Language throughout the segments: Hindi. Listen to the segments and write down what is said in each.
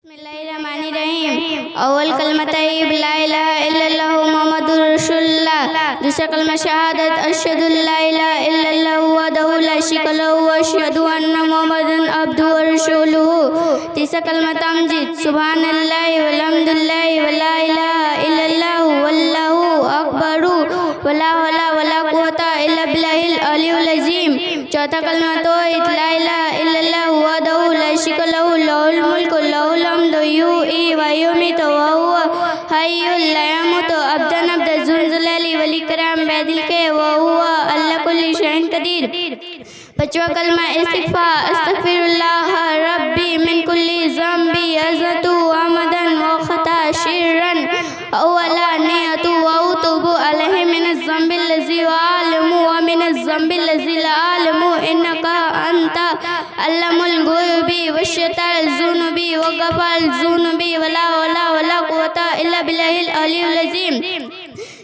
बिस्मिल्लाहिर्रहमानिर्रहीम। अव्वल कलमा तय्यब ला इलाहा इल्लल्लाह मुहम्मदुर रसूलुल्लाह। दूसरा कलमा शहादत अशहदु ला इलाहा इल्लल्लाह वहदहु ला शरीका लहु व अशहदु अन्ना मुहम्मदन अब्दुहु व रसूलुहु। तीसरा कलमा तमजीद सुब्हानल्लाहि वल्हम्दुलिल्लाहि व ला इलाहा इल्लल्लाह वल्लाहु अकबर व ला हौला व ला कुव्वता इल्ला बिल्लाहिल अलियुल अज़ीम। चौथा कलमा तौहीद ला इलाहा इल्लल्लाह वहदहु ला शरीका लहु लहुल मुल्कु लहुल हम्दु युहयी व युमीतु व हुवा हय्युल ला यमूतु अबदन अब्द ज़ुल जलाली वल इकराम बैदिल के व हुवा अला कुल्ली शैइन कदीर। पांचवा कलमा इस्तिग़फ़ार अस्तग़फिरुल्लाह रब्बी मिन कुल्ली ज़ंबी अज़तु अमदन व ख़ता शिररन अवलानियतु व अतूबु अलैहि मिनज़ ज़ंबिल लज़ी अअलमु व मिनज़ ज़ंबिल लज़ी ला अअलमु इन्नका अंता अल्लामुल गुयूबी वश्शताल ज़ुनूबी व गफ़ाल ज़ुनूबी व ला हौला व ला कुव्वता इल्ला बिल्लाहिल अलियुल अज़ीम।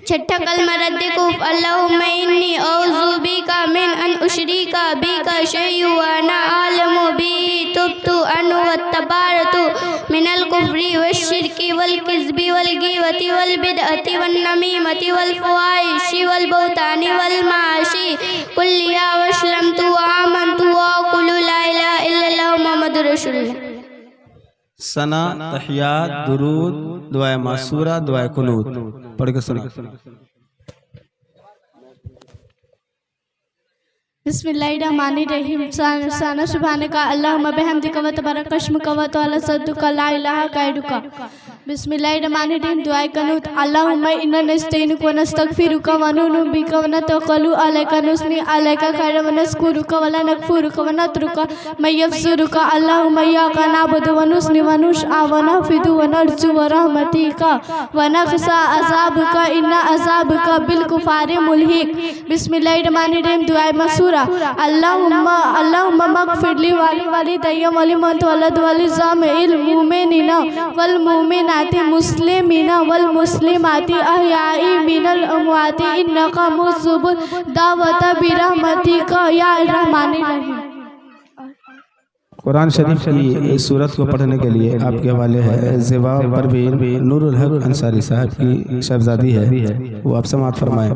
छठा कलमा रद्द कुफ़ अल्लाहुम्मा इन्नी औज़ु बिका मिन अन उशरिका बिका शैय्यन व अना आलमु बिही तुब्तु अन्हु वत्तबारतु मिनल कुफ्रि वश्शिरकी वल किज़्बि वल गिबति वल बिदअति वन नमीमति वल फ़वाहिशि वल बहतानि वल माशी कुल्लिहा वअस्लमतु व आमनतु व अक़ूलु ला इलाहा इल्लल्लाह मुहम्मदुर रसूलुल्लाह। सना तहियात दुरूद दुआ मासूरा दुआ कुनूत पढ़ के सुना। बिस्मिल्लाहिर्रहमानिर्रहीम। साना सुभानका अल्लाहुम्मा बिहम्दिका व तबारक अस्मुका व तआला सद्दुका ला इलाहा गैरुका। बिस्मिल्लाहिर्रहमानिर्रहीम। दुआ कनूत अल्लाहुम्मा इन्ना नस्तईनुका व नस्तगफिरुका व नु'मिनु बिका व नतवक्कलु अलैका नुस्नी अलैका खैरा व नस्कुरुका व ला नकफुरुका व नत्रुका मयफ़्ज़ुरुका। अल्लाहुम्मा इय्याका नअबुदु व नुस्नी व नुशअ व नहफ़िदु व नरजु व रहमतिका व नख़शा अज़ाबका इन्ना अज़ाबका बिल कुफ़ारि मुल्हिक। बिस्मिल्लाहिर्रहमानिर्रहीम। दुआ मसूरा अल्लाहुम्मा मग़फ़िरली वाली वालिदैया व लिमन तवल्लद व लिज़ामिल मुमिनीना वल मुमिनाति मुस्लिमीना वल मुस्लिमाति अहयाई मिनल अमवाति इन्नका मुजीबुद दावता बिरहमतिका या रहमानिर रहीम। कुरान शरीफ की इस सूरत को पढ़ने के लिए आपके हवाले है ज़िवा परवीन नूरुल हक अंसारी साहब की शहज़ादी है, वो आप समाअत फरमाएं।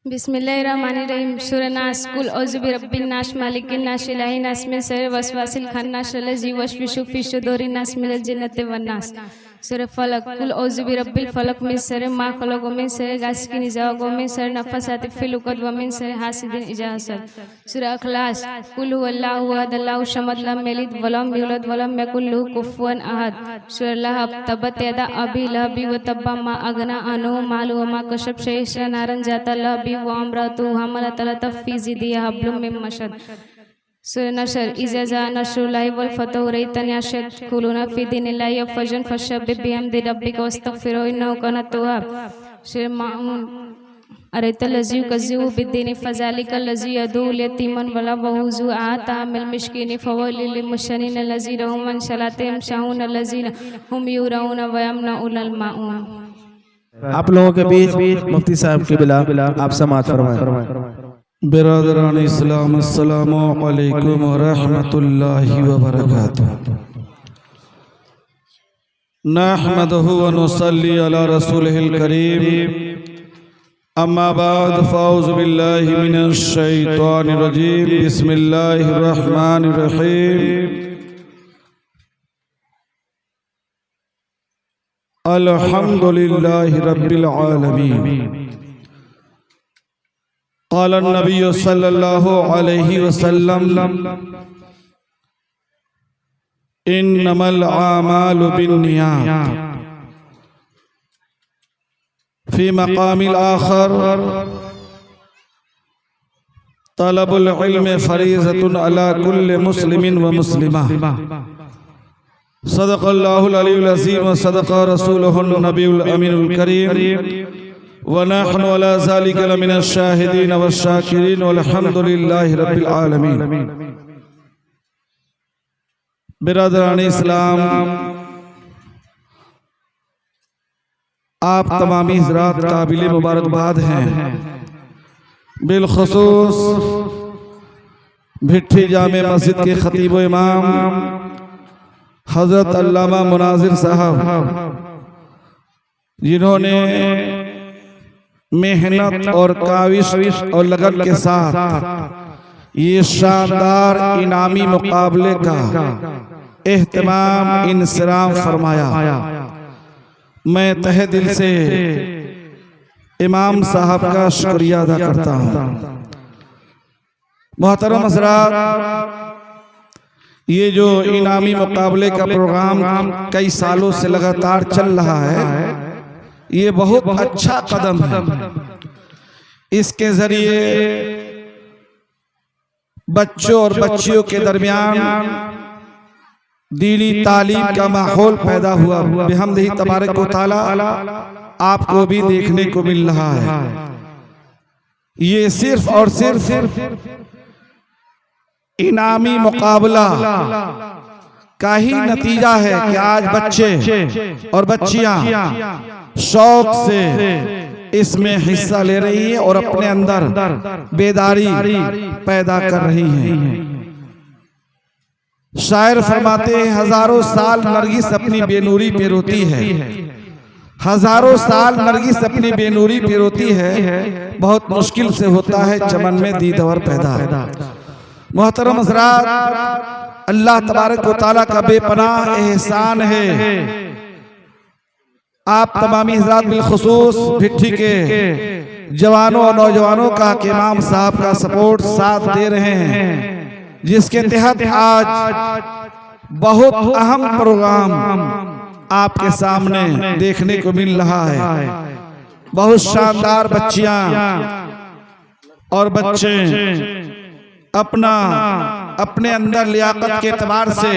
बिस्मिल्लाहिर्रहमानिर्रहीम। सूरह नास कुल औज़ु बिरब्बिन नास मालिकिन नास इलाहिन नास मिन शर्रिल वसवासिल खन्नास अल्लज़ी युवस्विसु फी सुदूरिन नास मिनल जिन्नति वन नास। सूरह फलक कुल औज़ु बिरब्बिल फलक मिन शर्रि मा खलक़ व मिन शर्रि गासिकिन इज़ा वक़ब व मिन शर्रि नफ़्फ़ासाति फ़िल उक़द व मिन शर्रि हासिदिन इज़ा हसद। सूरह इख़लास कुल हुवल्लाहु अहद अल्लाहु समद लम यलिद व लम यूलद व लम यकुल लहू कुफ़ुवन अहद। सूरह लहब तब्बत यदा अबी लहबी व तब्बा मा अगना अन्हु मालुहु व मा कसब सयस्ला नारन ज़ाता लहबी व अम्रअतुहु हम्मलतल हतब फ़ी ज़िदिहा हब्लुम मिन मशद। सूरह नशर इज़ा जा नस्रुल्लाहि वल फ़तहु रअयतन यदख़ुलूना फ़ी दीनिल्लाहि अफ़वाजन फसब्बिह बिहम्दि रब्बिका वस्तग़फ़िरहु इन्नहु काना तव्वाब। सूरह माऊन अरअयतल लज़ी युकज़्ज़िबु बिद्दीन फ़ज़ालिकल लज़ी यदउल यतीमन वला यहुज़्ज़ु अला ता'मिल मिस्कीन फ़वैलिल लिलमुशरीन लज़ीना हुम अन सलातिहिम साहून लज़ीना हुम युराऊन व यमनऊनल माऊन। आप लोगों के बीच मुफ्ती साहब की बिला आप समाअत फरमाएं। बिरादरान इस्लाम अस्सलामु अलैकुम व रहमतुल्लाहि व बरकातुहू। नहमदुहु व नुसल्ली अला रसूलिहिल करीम। अम्मा बाद फ़अऊज़ु बिल्लाहि मिनश शैतानिर रजीम। बिस्मिल्लाहिर रहमानिर रहीम। अल्हम्दुलिल्लाहि रब्बिल आलमीन। क़ाल नबी सल्लल्लाहु अलैहि वसल्लम इन्नमल आमालु बिन्नियात फ़ी मक़ामिल आख़र तलबुल इल्म फ़रीज़तुन अला कुल्लि मुस्लिमिन व मुस्लिमा। सदक़ल्लाहुल अलियुल अज़ीम व सदक़ रसूलुहुन नबियुल अमीनुल करीम व नहनु अला ज़ालिका लमिनश शाहिदीन व शाकिरीन वल्हम्दुलिल्लाहि रब्बिल आलमीन। बिरादरान इस्लाम, आप तमामी हज़रात काबिल मुबारकबाद हैं। बिलख़ुसूस भिट्ठी जामे मस्जिद के खतीब इमाम हजरत अल्लामा मुनाजिर साहब, जिन्होंने मेहनत और काविश और लगन के साथ ये शानदार इनामी मुकाबले का एहतमाम इंसराम फरमाया। मैं तहे दिल से इमाम साहब का शुक्रिया अदा करता हूँ। मोहतरम हज़रात, ये जो इनामी मुकाबले का प्रोग्राम कई सालों से लगातार चल रहा है, ये बहुत अच्छा कदम है। इसके जरिए बच्चों और बच्चियों के दरमियान दीनी तालीम का माहौल पैदा हुआ। बिहम्दिही तबारक व तआला आपको भी देखने को मिल रहा है। ये सिर्फ और सिर्फ इनामी मुकाबला का ही नतीजा है कि आज बच्चे और बच्चियां शौक से इसमें हिस्सा ले रही है और अपने अंदर बेदारी पैदा कर रही हैं। शायर फरमाते हैं, हजारों साल नरगिस अपनी बेनूरी पे रोती है, हजारों साल नरगिस अपनी बेनूरी पे रोती है, बहुत मुश्किल से होता है चमन में दीदार पैदा। मोहतरम हज़रात, अल्लाह तबारक व तआला का बेपनाह एहसान है। आप तमामी हज़रात बिलखुसूस भिट्ठी के जवानों और नौजवानों का कि इमाम साहब का सपोर्ट साथ दे रहे हैं, जिसके तहत आज बहुत अहम प्रोग्राम आपके सामने देखने को मिल रहा है। बहुत शानदार बच्चियां और बच्चे अपने अंदर लियाकत के एतबार से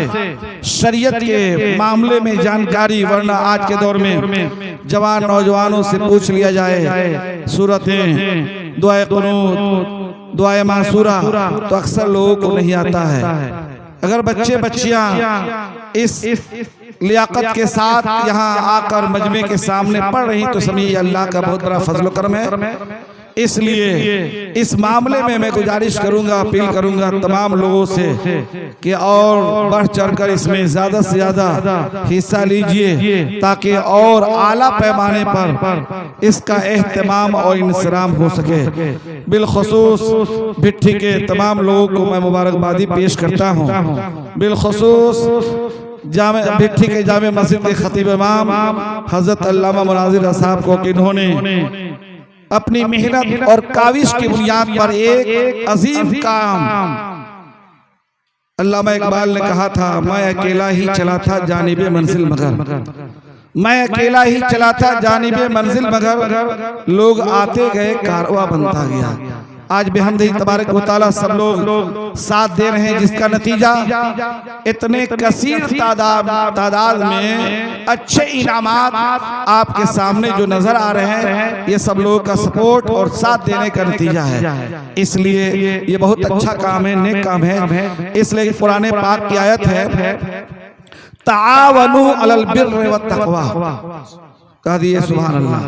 शरीयत के मामले में जानकारी, वरना आज के दौर में जवान नौजवानों से पूछ लिया जाए सूरतें, दुआए कुनूत, दुआए मासूरा, तो अक्सर लोगों को नहीं आता है। अगर बच्चे बच्चियां इस लियाकत के साथ यहाँ आकर मजमे के सामने पढ़ रही तो समझिए अल्लाह का बहुत बड़ा फजल करम है। इसलिए इस मामले में मैं गुजारिश करूंगा, अपील करूंगा तमाम लोगों से कि और बढ़ चढ़कर इसमें ज्यादा से ज्यादा हिस्सा लीजिए, ताकि और आला पैमाने पर इसका एहतमाम और इंसराम हो सके। बिलखुसूस भिट्ठी के तमाम लोगों को मैं मुबारकबादी पेश करता हूँ। बिलखुसूस जामे भिट्ठी के जामे मस्जिद के खतीब इमाम हजरत अल्लामा मुनाजिर साहब को, इन्होंने अपनी मेहनत और काविश की बुनियाद पर एक अजीम काम, अल्लामा इकबाल ने कहा था, मैं अकेला ही चला था जानिबे मंजिल मगर, मैं अकेला ही चला था जानिबे मंजिल मगर, लोग आते गए कारवां बनता गया। आज बेहमदिही तबारक व तआला सब लोग साथ दे रहे हैं, जिसका नतीजा इतने कसीर तादाद में अच्छे इनामात आपके सामने जो नजर आ रहे हैं, ये सब लोगों का सपोर्ट और साथ देने का नतीजा है। इसलिए ये बहुत अच्छा काम है, नेक काम है। इसलिए कुरान पाक की आयत है, तावनु अलल बिर्रि व तक़वा, कह दिए सुभान अल्लाह।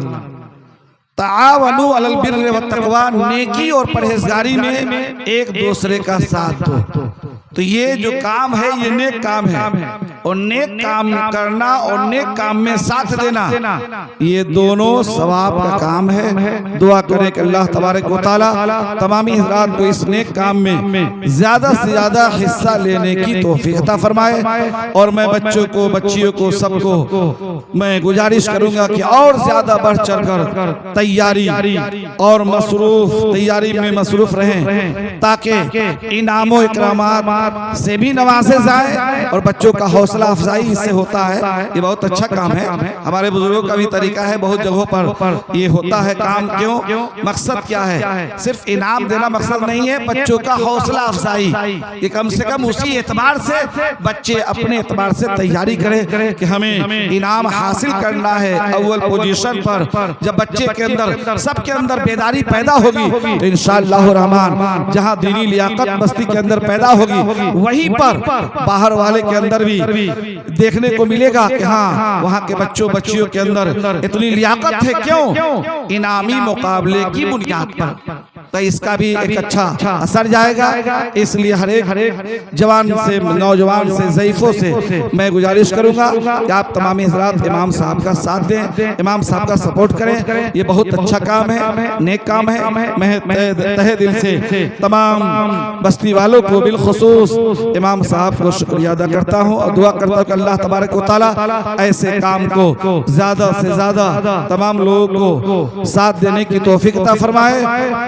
तावनु अलल बिर्रि व तक़वा, नेकी और परहेजगारी में एक दूसरे का साथ दो। तो ये जो काम है ये नेक काम है, और नेक काम करना और नेक काम में साथ देना, ये दोनों सवाब का काम है। दुआ करें कि अल्लाह तबारक व तआला तमामी हज़रात को इस नेक काम में ज्यादा से ज्यादा हिस्सा लेने की तौफीक अता फरमाए। और मैं बच्चों को, बच्चियों को, सबको मैं गुजारिश करूंगा कि और ज्यादा बढ़ चढ़कर तैयारी और तैयारी में मसरूफ रहें, ताकि इनामों इकरामात से भी नवाजे जाए और बच्चों का हौसला अफजाई इससे होता है। ये बहुत अच्छा काम है। हमारे बुजुर्गों का भी तरीका है, बहुत जगहों पर ये होता है काम। क्यों? मकसद क्या है? सिर्फ इनाम देना मकसद नहीं है, बच्चों का हौसला अफजाई। ये कम से कम उसी एतबार से बच्चे अपने एतबार से तैयारी करें कि हमें इनाम हासिल करना है अव्वल पोजीशन पर। जब बच्चे के अंदर, सबके अंदर बेदारी पैदा होगी तो इंशाअल्लाह रहमान जहां दीनी लियाकत बस्ती के अंदर पैदा होगी, वहीं पर बाहर वाले के अंदर भी देखने को मिलेगा कि हाँ, वहाँ के बच्चों बच्चियों के अंदर इतनी लियाकत है। क्यों? इनामी मुकाबले की बुनियाद पर। तो इसका भी एक अच्छा असर जाएगा। इसलिए हर एक जवान से, नौजवान से, ज़ईफ़ों से मैं गुजारिश करूंगा कि आप तमाम हज़रात इमाम साहब का साथ दें, इमाम साहब का सपोर्ट करें। ये बहुत अच्छा काम है, नेक काम है। मैं तहे दिल से तमाम बस्ती वालों को बिलखुसूस इमाम साहब को शुक्रिया अदा करता हूँ और दुआ करता हूँ कि अल्लाह तबारक व तआला ऐसे काम को ज़्यादा से ज़्यादा तमाम लोगों को साथ देने की तौफीक अता फरमाए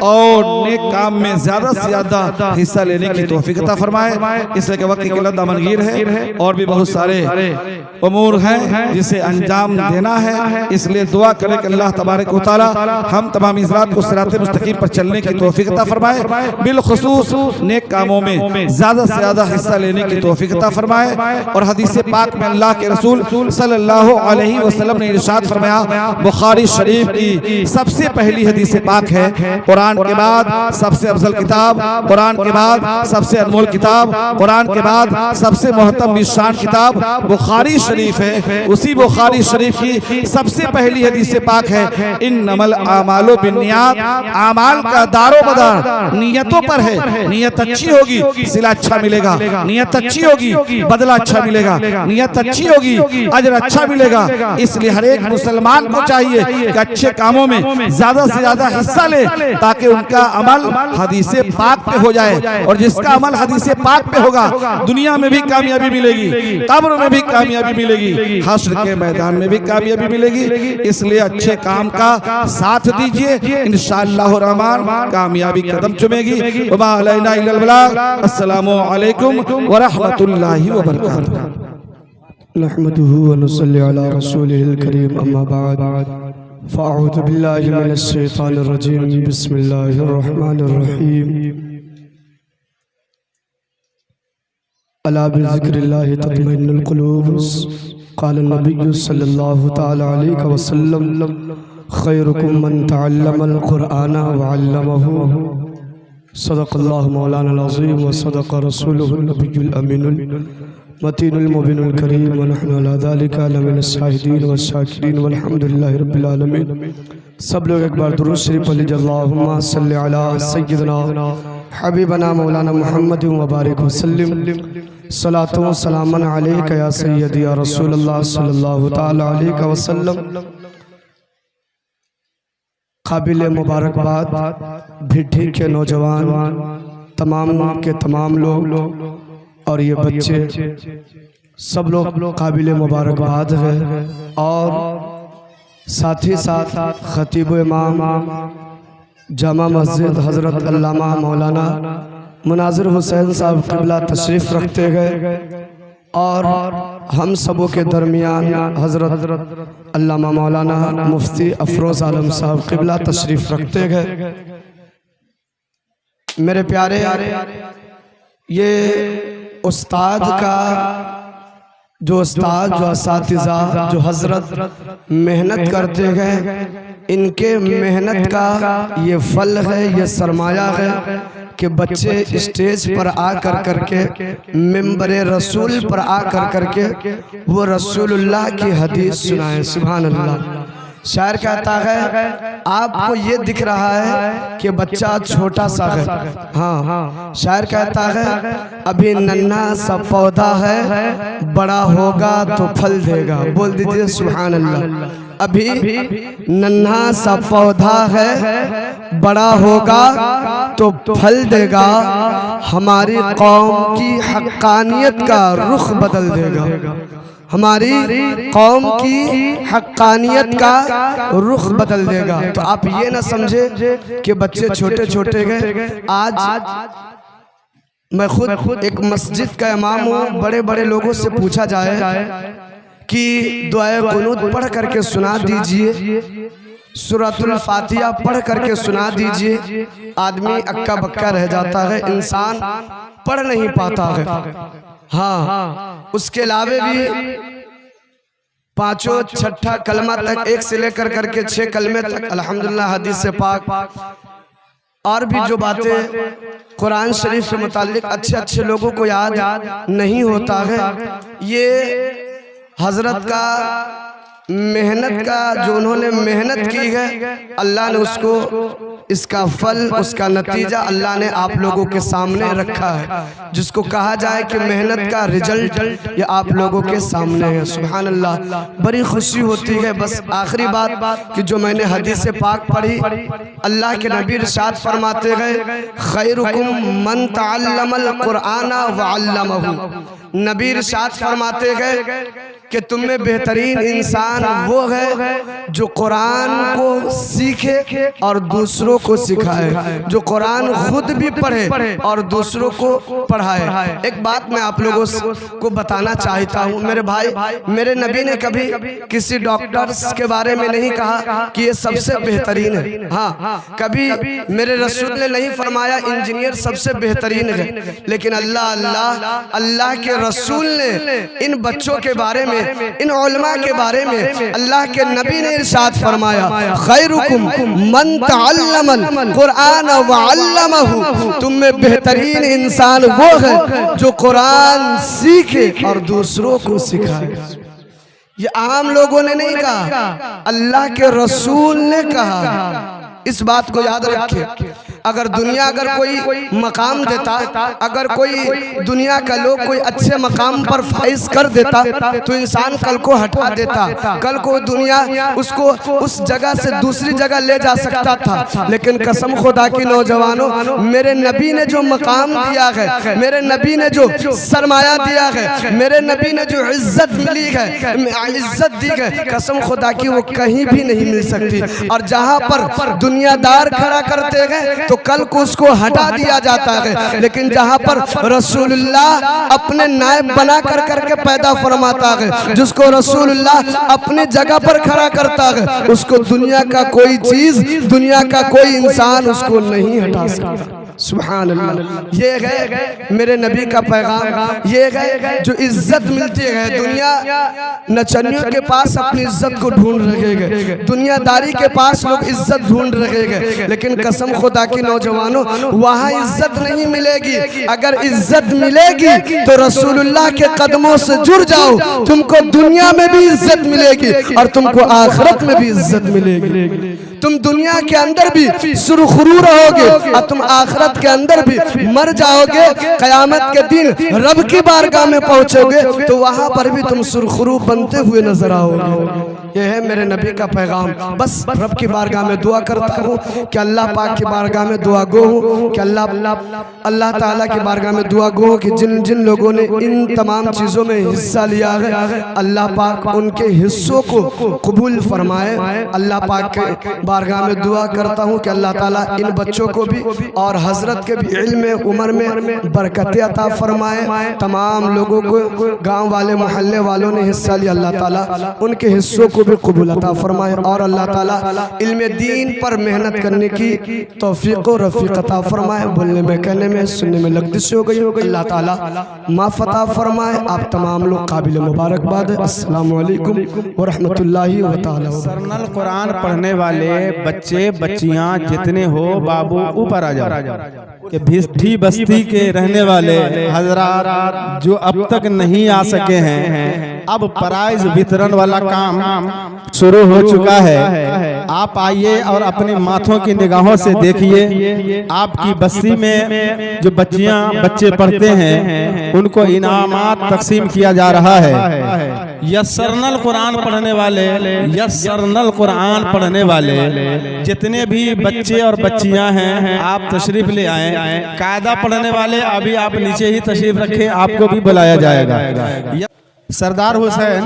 और नेक काम में ज़्यादा से ज़्यादा हिस्सा लेने की तौफीक अता फरमाए। इसलिए कि वक्त की किल्लत दामनगीर है और भी बहुत सारे उमूर हैं जिसे अंजाम देना है। इसलिए दुआ करें कि अल्लाह तबारक व तआला हम तमाम हज़रात को सिराते मुस्तकीम पर चलने की तौफीक अता फरमाए, बिलखुसूस नेक कामों में ज़्यादा से ज़्यादा हिस्सा लेने की तौफीक अता फरमाए। और हदीस पाक में अल्लाह के रसूल सल्लल्लाहु अलैहि वसल्लम ने इरशाद फरमाया, बुखारी शरीफ की सबसे पहली हदीस पाक है, कुरान के बाद सबसे अफजल किताब, कुरान के बाद सबसे अनमोल किताब, कुरान के बाद सबसे मोहतरम बिशान किताब बुखारी शरीफ है। उसी बुखारी शरीफ की सबसे पहली हदीस पाक है, इन्नमल आमालु बिन्नियात, आमाल का दारो मदार नियतों पर है। नियत अच्छी होगी सिला अच्छा मिलेगा, नियत अच्छी होगी बदला अच्छा मिलेगा, नियत अच्छी होगी अजर अच्छा मिलेगा। इसलिए हर एक मुसलमान को चाहिए कि अच्छे कामों में ज्यादा से ज्यादा हिस्सा ले ताकि उनका अमल हदीस पाक पे हो जाए। और जिसका अमल हदीस पाक पे होगा दुनिया में भी कामयाबी मिलेगी, कब्र में भी कामयाबी मिलेगी, हश्र के मैदान में भी कामयाबी मिलेगी। इसलिए अच्छे काम का साथ दीजिए, इंशाअल्लाह रहमान कामयाबी कदम चुमेगी। वमा अलैना इल्लल बलाग। अस्सलामु अलैकुम व रहमतुल्लाहि व बरकातुहू। नहमदुहु व नुसल्ली अला रसूलिहिल करीम, अम्मा बाद, फ़अऊज़ु बिल्लाहि मिनश शैतानिर रजीम, बिस्मिल्लाहिर रहमानिर रहीम। अला बिज़िक्रिल्लाहि तत्मइन्नुल क़ुलूब। क़ाल नबी सल्लल्लाहु तआला अलैहि वसल्लम, खैरुकुम मन तअल्लमल क़ुरआन व अल्लमहु। सदक़ल्लाहु मौलाना अज़ीम व सदक़ रसूलुहुन नबियुल अमीनुल मतीनुल मुबीनुल करीम व नहनु अला ज़ालिका लमिनश शाहिदीन व शाकिरीन वल्हम्दुलिल्लाहि रब्बिल आलमीन। सब लोग एक बार दुरूद शरीफ पढ़ लीजिए। अल्लाहुम्मा सल्लि अला सय्यिदना हबीबना मौलाना मुहम्मद व बारिक वसल्लिम। सलातो व सलामन अलैका या सय्यदी या रसूलल्लाह सल्लल्लाहु तआला अलैहि वसल्लम। काबिल मुबारकबाद भिट्ठी के नौजवान, तमाम के तमाम लोग और ये बच्चे सब लोग काबिल मुबारकबाद है। और साथ ही साथ खतीब इमाम जामा मस्जिद हज़रत अल्लामा मौलाना मुनाज़िर हुसैन साहब क़िबला तशरीफ़ रखते गए और हम सबों के दरमियान हज़रत अल्लामा मौलाना मुफ्ती अफरोज़ आलम साहब क़िबला तशरीफ़ रखते गए। मेरे प्यारे, ये उस्ताद का जो उस्ताद, जो असातिज़ा, जो हज़रत मेहनत करते गए, इनके मेहनत का ये फल है, ये सरमाया है कि बच्चे स्टेज पर आ करके मिंबरे रसूल पर आ करके वो रसूलुल्लाह की हदीस सुनाए। सुभान अल्लाह। शायर कहता है आपको ये दिख रहा है कि बच्चा छोटा सा है। हाँ, शायर कहता है अभी नन्हा सा पौधा है, बड़ा होगा तो फल देगा। बोल दीजिए सुभान अल्लाह। अभी नन्हा सा पौधा है, बड़ा होगा तो फल देगा, हमारी कौम की हक्कानियत का रुख बदल देगा। हमारी कौम की हक्कानियत का रुख बदल देगा। तो आप ये ना समझे कि बच्चे छोटे छोटे गए। आज मैं खुद एक मस्जिद का इमाम हूँ। बड़े बड़े लोगों से पूछा जाए कि दुआए कुनूत पढ़ करके सुना दीजिए, सूरतुल फातिहा पढ़ करके सुना दीजिए, आदमी अक्का बक्का रह जाता है, इंसान पढ़ नहीं पाता है। हाँ, उसके अलावे भी पांचों छठा कलमा तक, एक से लेकर करके 6 कलमे तक अल्हम्दुलिल्लाह हदीस से पाक और भी जो बातें कुरान शरीफ से मुताल्लिक अच्छे लोगों को याद नहीं होता है। ये हजरत का मेहनत का जो उन्होंने मेहनत की है, अल्लाह ने उसको इसका फल, उसका नतीजा अल्लाह ने आप लोगों के सामने रखा है। जिसको कहा जाए कि मेहनत का रिजल्ट ये आप लोगों के सामने है। सुभान अल्लाह, बड़ी खुशी होती है। बस आखिरी बात कि जो मैंने हदीस पाक पढ़ी, अल्लाह के नबी इरशाद फरमाते गए, खैरुकुम मन तअल्लमल कुरआन व अल्लमहु। नबी इरशाद फरमाते गए कि तुम में बेहतरीन इंसान वो है जो कुरान को सीखे और दूसरों को सिखाए, जो कुरान खुद भी पढ़े और दूसरों को पढ़ाए। एक बात मैं आप लोगों को बताना चाहता हूँ मेरे भाई, मेरे नबी ने कभी किसी डॉक्टर्स के बारे में नहीं कहा कि ये सबसे बेहतरीन है। हाँ, कभी मेरे रसूल ने नहीं फरमाया इंजीनियर सबसे बेहतरीन है। लेकिन अल्लाह के रसूल ने इन बच्चों के बारे में, इन उलमा के बारे में अल्लाह के नबी ने इरशाद फरमाया, खैरुकुम मन तअल्लमल कुरआन व अल्लमहु। तुम में बेहतरीन इंसान वो है जो कुरान सीखे और दूसरों को सिखाए। ये आम लोगों ने नहीं कहा, अल्लाह के रसूल ने कहा। इस बात को याद रखिए। अगर दुनिया अगर कोई मकाम देता, अगर कोई दुनिया का लोग कोई अच्छे मकाम पर फाइज कर देता तो इंसान कल को हटा देता, कल को दुनिया उसको उस जगह से दूसरी जगह ले जा सकता था। लेकिन कसम खुदा की नौजवानों, मेरे नबी ने जो मकाम दिया है, मेरे नबी ने जो सरमाया दिया है, मेरे नबी ने जो इज्जत मिली है, इज्जत दी है, कसम खुदा की वो कहीं भी नहीं मिल सकती। और जहाँ पर दुनियादार खड़ा करते हैं तो कल को उसको हटा दिया जाता है। लेकिन जहाँ पर रसूलुल्लाह अपने नायब बना कर करके पैदा फरमाता है, जिसको रसूलुल्लाह अपनी जगह पर खड़ा करता है, उसको दुनिया का कोई चीज, दुनिया का कोई इंसान उसको नहीं हटा सकता। सुभान अल्लाह, ये है मेरे नबी का पैगाम। ये है जो इज्जत मिलती है। दुनिया नचनियों के पास अपनी इज्जत को ढूंढ रहे हैं, दुनियादारी के पास लोग इज्जत ढूंढ रहे हैं। लेकिन कसम खुदा की नौजवानों, वहाँ इज्जत नहीं मिलेगी। अगर इज्जत मिलेगी तो रसूलुल्लाह के कदमों से जुड़ जाओ, तुमको दुनिया में भी इज्जत मिलेगी और तुमको आखिरत में भी इज्जत मिलेगी। तुम दुनिया के अंदर भी सुरखरू रहोगे और तुम आखिरत के अंदर भी मर जाओगे। कयामत के दिन रब की बारगाह में पहुंचोगे तो वहां पर भी तुम सुरखरू बनते हुए नजर आओगे। यह है मेरे नबी का पैगाम। बस रब की बारगाह में दुआ करता हूँ कि अल्लाह पाक की बारगाह में दुआ गो हूँ कि अल्लाह ताला की बारगाह में दुआ गो हूँ कि जिन जिन लोगों ने इन तमाम चीज़ों में हिस्सा लिया है, अल्लाह पाक उनके हिस्सों को कबूल फरमाए। अल्लाह पाक के बारगाह में दुआ करता हूँ कि अल्लाह ताला इन बच्चों को भी और हजरत के भी इल्म उम्र में बरकतें अता फरमाए। तमाम लोगों को, गांव वाले मोहल्ले वालों ने हिस्सा लिया, अल्लाह ताला उनके हिस्सों को भी कबूल अता फरमाए। और अल्लाह ताला इल्म दीन पर मेहनत करने की तौफीक और रफीक अता फरमाए। बोलने में, कहने में, सुनने में लगदिश हो गई। अल्लाह ताला माफ़ अता फरमाए। आप तमाम लोग काबिल मुबारकबाद। अस्सलामु अलैकुम व रहमतुल्लाहि व तआला। सरनल कुरान पढ़ने वाले बच्चे बच्चियां जितने हो बाबू ऊपर आ जाओ। कि भिष्ठी बस्ती के रहने वाले हजरात जो अब तक नहीं आ सके हैं, अब प्राइज वितरण वाला काम शुरू हो चुका है। आप आइए और अपने माथों की निगाहों से देखिए, आपकी बस्ती में जो बच्चियां बच्चे पढ़ते हैं उनको इनामात तकसीम किया जा रहा है। यस्सरनल कुरान पढ़ने वाले, यस्सरनल कुरान पढ़ने वाले जितने भी बच्चे और बच्चियां हैं, आप तशरीफ ले आए। कायदा पढ़ने वाले अभी आप नीचे ही तशरीफ रखें, आपको भी बुलाया जाएगा। सरदार हुसैन,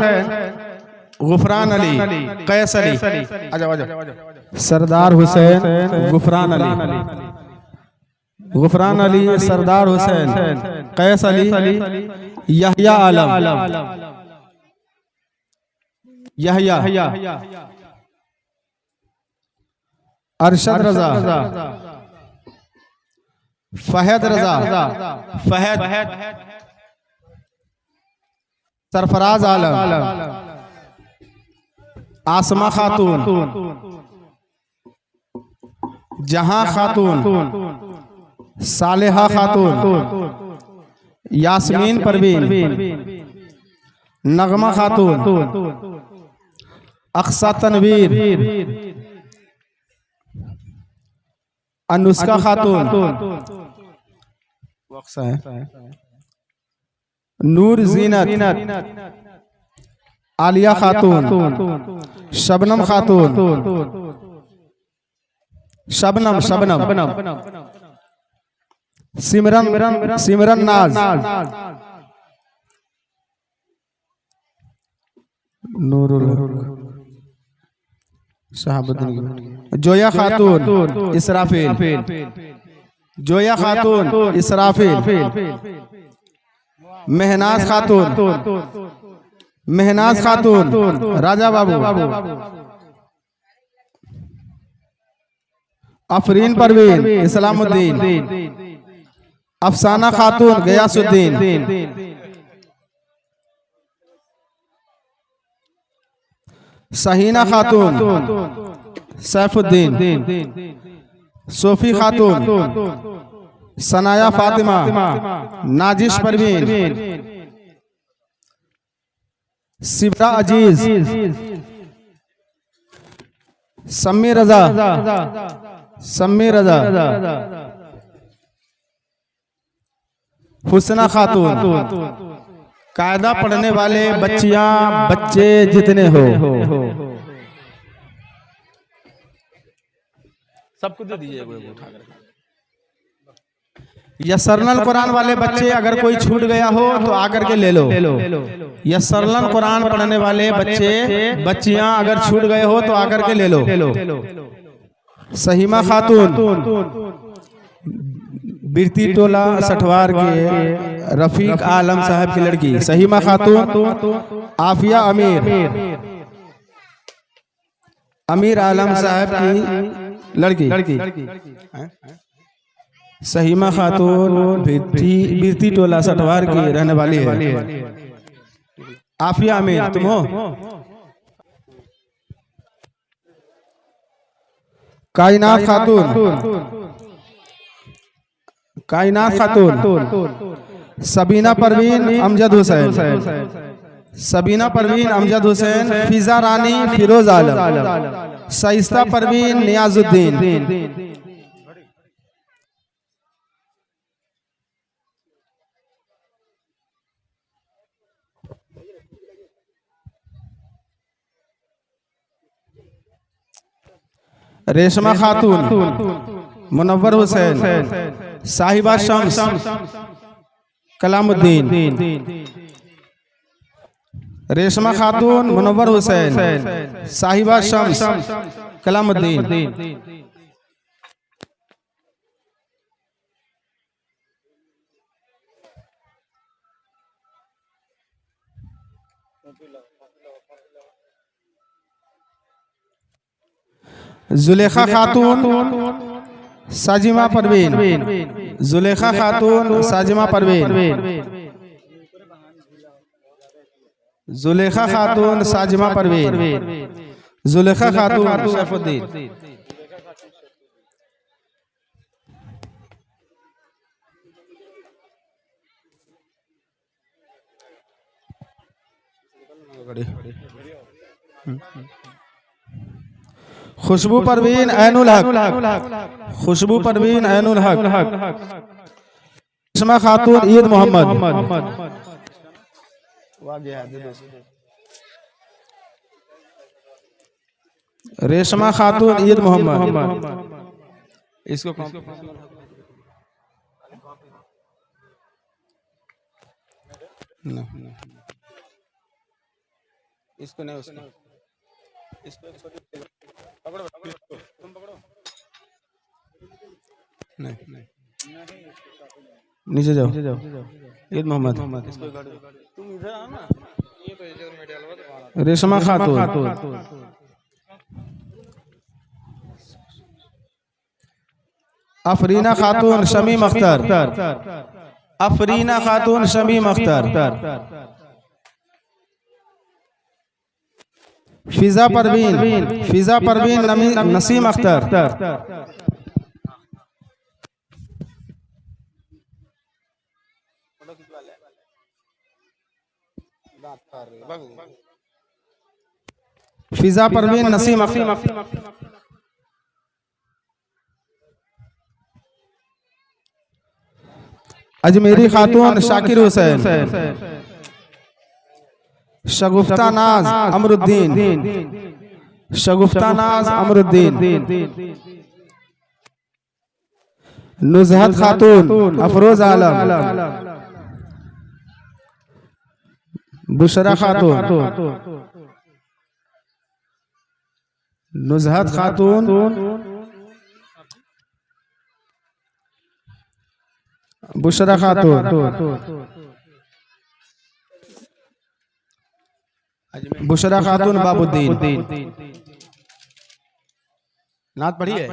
गुफरान अली, कैस अली, सरदार हुसैन, गुफरान अली, गुफरान अली, सरदार हुसैन, कैस अली, यहया आलम, यहया, अरशद रजा, फहद रजा, फहद, सरफराज आलम, आसमा खातून, जहां खातून, सालेहा खातून, यास्मीन परवीन, नगमा खातून, अक्सा तनवीर, अनुष्का खातून, वो अक्सा है, नूर जीनत, आलिया खातून, शबनम खातून, शबनम सिमरन नाज, नूरुल शहाबुद्दीन, जोया खातून इसराफिल, जोया खातून इसराफिल, मेहनाज खातून राजा बाबू, अफरीन परवीन इस्लामुद्दीन, अफसाना खातून गयासुद्दीन, सहीना खातून सैफुद्दीन, सोफी खातून, सनाया फातिमा, नाजिश परवीन, सिबरा अजीज, सम्मी रजा, हुसना खातून। कायदा पढ़ने वाले बच्चियां बच्चे जितने हो सबको दे दीजिए। या सरनल कुरान वाले बच्चे अगर कोई छूट गया हो तो आकर के ले लो। या सरनल कुरान पढ़ने वाले बच्चे बच्चियां अगर छूट गए हो तो आकर के ले लो। सहीमा खातून बिरती टोला सठवार के रफीक आलम साहब की लड़की। सहीमा खातून आफिया अमीर आलम साहब की लड़की। सहीमा खातून बिरती टोला सठवार की रहने वाली है। आफिया अमीर तुम हो। कायनात खातून सबीना परवीन अमजद हुसैन, फिजा रानी फिरोज आलम, शाइस्ता परवीन नियाजुद्दीन। रेशमा खातून, मुनव्वर हुसैन, साहिबा शम्स, कलामुद्दीन। रेशमा खातून, मुनव्वर हुसैन, साहिबा शम्स, कलामुद्दीन। जुलेखा खातून साजिमा परवीन, जुलेखा खातून साजिमा परवीन, जुलेखा खातून साजिमा परवीन, जुलेखा खातून शरफुद्दीन। खुशबू परवीन ऐनुल हक, खुशबू परवीन ऐनुल हक। रेशमा खातून ईद मोहम्मद, रेशमा खातून ईद मोहम्मद। इसको इसको नहीं, उसको पकड़ो, तुम पकड़ो। नहीं नीचे जाओ। ईद मोहम्मद, तुम इधर आओ ना। रेशमा खातून, अफरीना खातून शमीम अख्तर, अफरीना खातून शमीम अख्तर। फिजा परवीन नसीम अख्तर। फिजा परवीन नसीम अजमेरी खातून शाकिर हुसैन शगुफ्ता नाज अमरुद्दीन शगुफ्ता नाज अमरुद्दीन नुजहत खातून अफरोज आलम बुशरा खातून नुजहत खातून बुशरा खातून बुशरा खातून बाबुद्दीन नात पढ़िए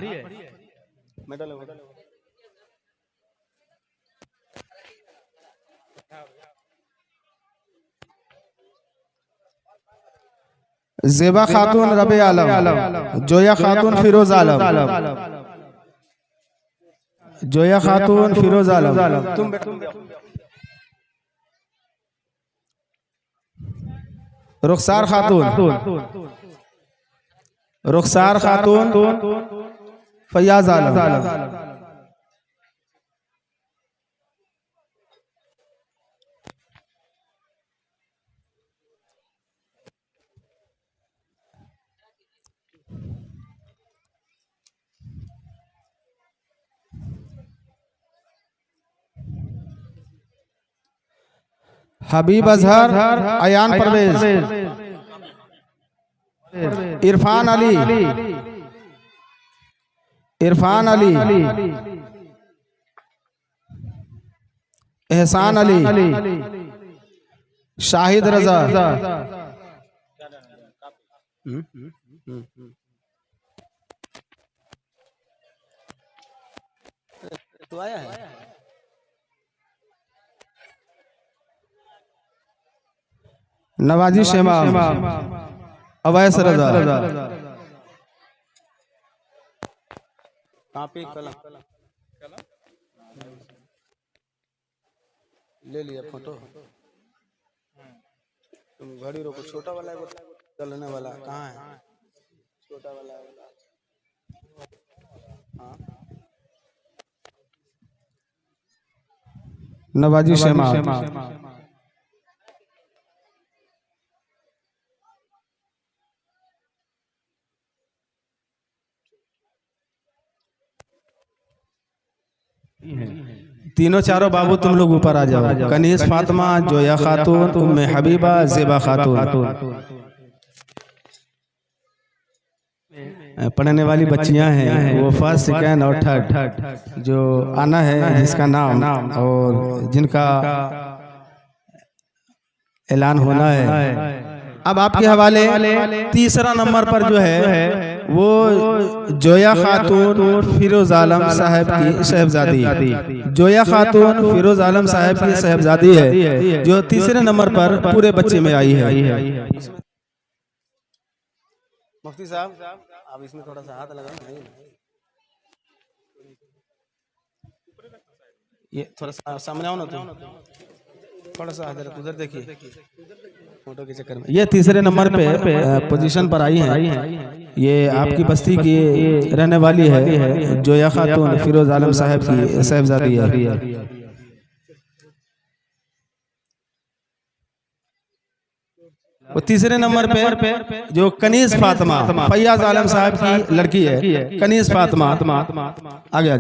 ज़ेबा खातून रबे आलम जोया खातून फिरोज आलम जोया खातून फिरोज आलम तुम रुखसार खातून फयाज आलम हबीब अजहर अयान परवेज इरफान अली एहसान अली शाहिद रजा तो आया है नवाजी शेमा अवैस रजा कॉपी कलम ले लिया फोटो तुम घड़ी रोको छोटा वाला है चलने वाला कहाँ है छोटा वाला हाँ नवाजी शेमा तीनों चारों बाबू तुम लोग ऊपर आ जाओ कनीस फातिमा जोया खातून उम्मे हबीबा ज़ेबा खातून पढ़ने वाली बच्चियां हैं वो फर्स्ट सेकंड और थर्ड जो आना है जिसका नाम और जिनका ऐलान होना है अब आपके हवाले तीसरा नंबर पर जो है वो जोया खातून फिरोज आलम साहब की साहबजादी जोया खातून फिरोज आलम साहब की साहबजादी है जो तीसरे नंबर पर पूरे बच्चे में आई है। मुफ्ती साहब आप इसमें थोड़ा सा हाथ लगाओ ये थोड़ा सा सामने आओ ना तुम थोड़ा सा उधर देखिए फोटो के चक्कर में ये तीसरे नंबर पे पोजीशन पर आई है ये आपकी बस्ती की रहने वाली है जोया खातून फिरोज आलम साहब की साहबजादी है। वो तीसरे नंबर पे जो कनीज फातिमा फयाज आलम साहब की लड़की है कनीज फातिमा आगे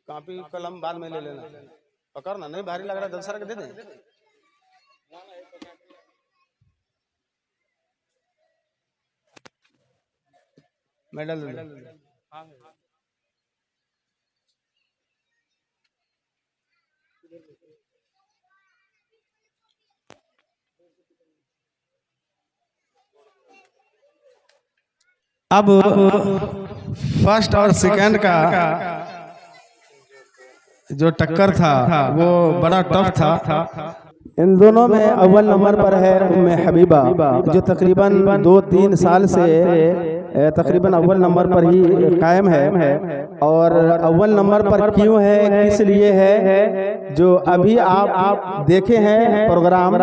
कॉपी कलम बाद में ले लेना पकड़ ना नहीं भारी लग रहा है 10 के दे दें मेडल अब फर्स्ट और सेकंड का जो टक्कर था वो बड़ा टफ था। इन दोनों में अव्वल नंबर पर है उम्मे हबीबा जो तकरीबन 2-3 साल से तकरीबन अव्वल नंबर पर ही कायम है। और अव्वल नंबर पर क्यों है, किस लिए है, जो अभी आप देखे हैं प्रोग्राम,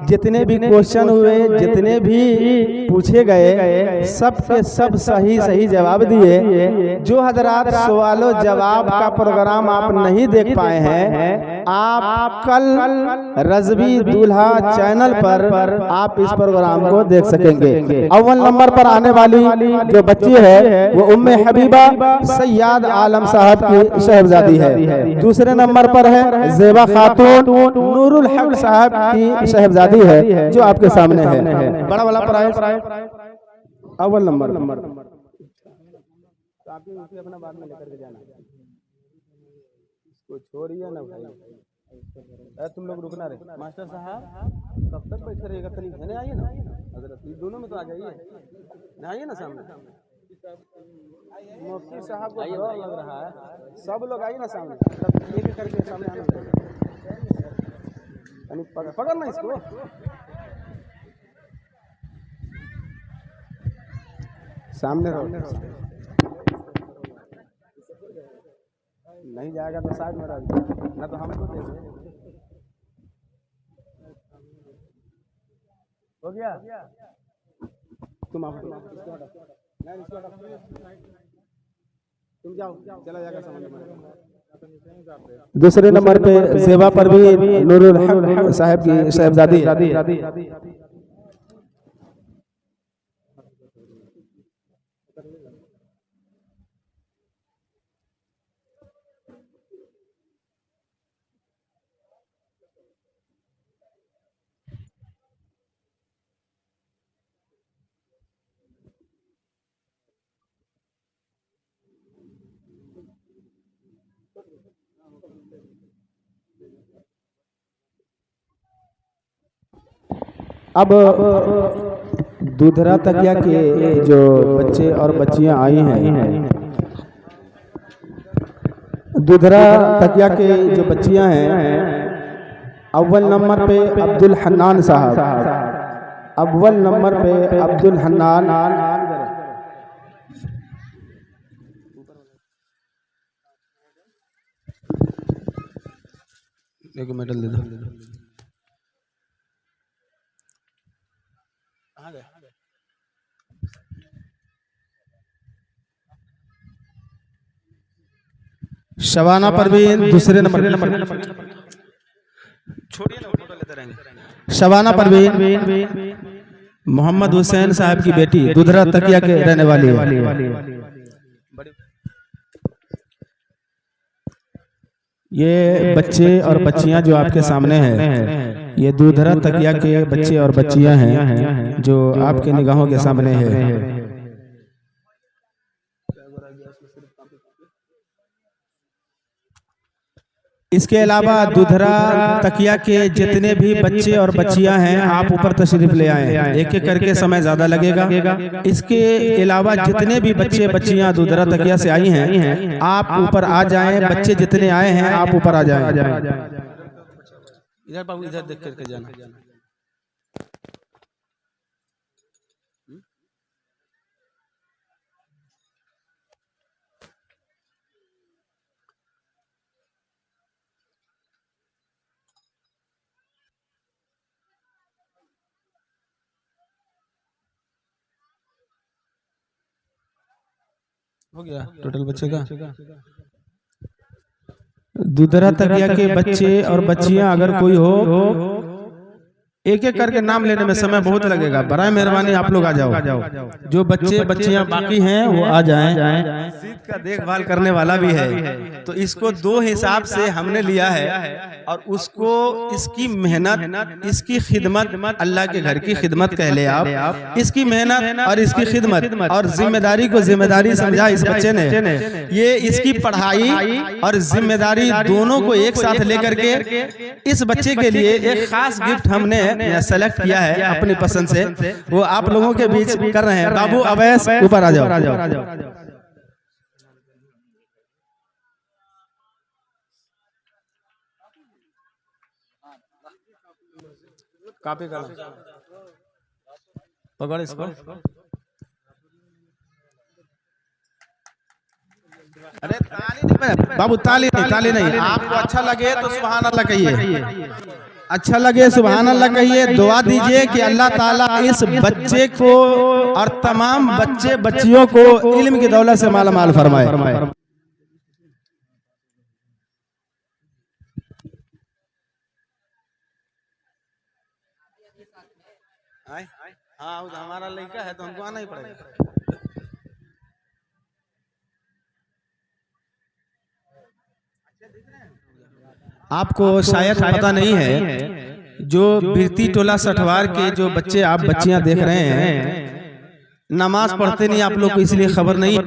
जितने भी क्वेश्चन हुए, जितने भी पूछे गए, सब के सब सही जवाब दिए। जो हजरात सवालों जवाब का प्रोग्राम आप नहीं देख पाए हैं, आप कल रज़वी दूल्हा चैनल पर आप इस प्रोग्राम को देख सकेंगे। अव्वल नंबर पर आने वाली जो बच्ची है वो उम्मे हबीबा सैयद आलम साहब की शहजादी है। दूसरे नंबर पर है ज़ेबा खातून नूरुल हक साहब की शहजादी है, जो आपके सामने है। बड़ा वाला प्राइज अव्वल नंबर। अपना बाद में लेकर के जाना, इसको छोड़िए ना भाई। तुम लोग रुकना रहे। मास्टर साहब कब तक बैठे रहेगा, तनी घने आइए ना हजरत, दोनों में तो आ जाइए, आइए ना सामने। मुफ्ती साहब को डर लग रहा है, सब लोग आइए ना सामने, एक करके सामने आना। पकड़ना इसको, सामने रहो। नहीं जाएगा तो साइड में रह, ना तो हमको दे दो। हो गया, तुम आओ, तुम जाओ, चला जाएगा समझ। दूसरे नंबर पे सेवा पर भी नूरुल हक साहब की शहजादी। अब दूधरा तकिया के जो बच्चे और बच्चियां आई हैं, दूधरा तकिया के जो बच्चियां हैं, अव्वल नंबर पे अब्दुल हन्नान साहब, अव्वल नंबर पे अब्दुल हन्नान। एक मेडल दे दो। शबाना परवीन दूसरे नंबर, छोड़िए ना, फोटो लेते रहेंगे। शबाना परवीन मोहम्मद हुसैन साहब की बेटी, दूधरा तकिया के रहने वाली है। ये बच्चे और बच्चियां जो आपके सामने हैं, ये दूधरा तकिया के बच्चे और बच्चियां हैं जो आपके निगाहों के सामने है। इसके अलावा दूधरा तकिया के जितने भी बच्चे और बच्चियां हैं, आप ऊपर तशरीफ ले आए, एक एक करके समय ज्यादा लगेगा। इसके अलावा जितने भी बच्चे बच्चियां दूधरा तकिया से आई हैं, आप ऊपर आ जाएं। बच्चे जितने आए हैं आप ऊपर आ जाएं। इधर बाबू, इधर देख करके जाना। हो गया टोटल बच्चे का। दूधरा तकिया के बच्चे और बच्चियां अगर कोई हो, एक एक करके नाम लेने में समय बहुत लगेगा। बराए मेहरबानी आप लोग आ जाओ। जो बच्चे बच्चियां बाकी हैं वो आ जाएं। सीट का देखभाल करने वाला भी है, तो इसको दो हिसाब से हमने लिया है। और उसको इसकी मेहनत, इसकी खिदमत, अल्लाह के घर की खिदमत कह ले आप। इसकी मेहनत और इसकी खिदमत और जिम्मेदारी को जिम्मेदारी समझा इस बच्चे ने। ये इसकी पढ़ाई और जिम्मेदारी दोनों को एक साथ लेकर के इस बच्चे के लिए एक खास गिफ्ट हमने सेलेक्ट किया है अपनी पसंद से, वो आप लोगों के बीच कर रहे हैं। बाबू अवैस ऊपर आ जाओ। कॉपी कलम पकड़ इसको। अरे ताली नहीं बाबू, ताली नहीं। आपको अच्छा लगे तो सुभान अल्लाह कहिए, अच्छा लगे सुभान अल्लाह कहिए। दुआ दीजिए कि अल्लाह ताला इस बच्चे को और तमाम बच्चे बच्चियों को इल्म की दौलत से माला माल फरमाए। हाँ, हमारा लड़का है तो हमको आना ही पड़ेगा। आपको शायद पता नहीं है, जो बिरती टोला सठवार के जो बच्चे आप बच्चियां देख रहे हैं, नमाज पढ़ते नहीं आप लोग को, इसलिए खबर नहीं।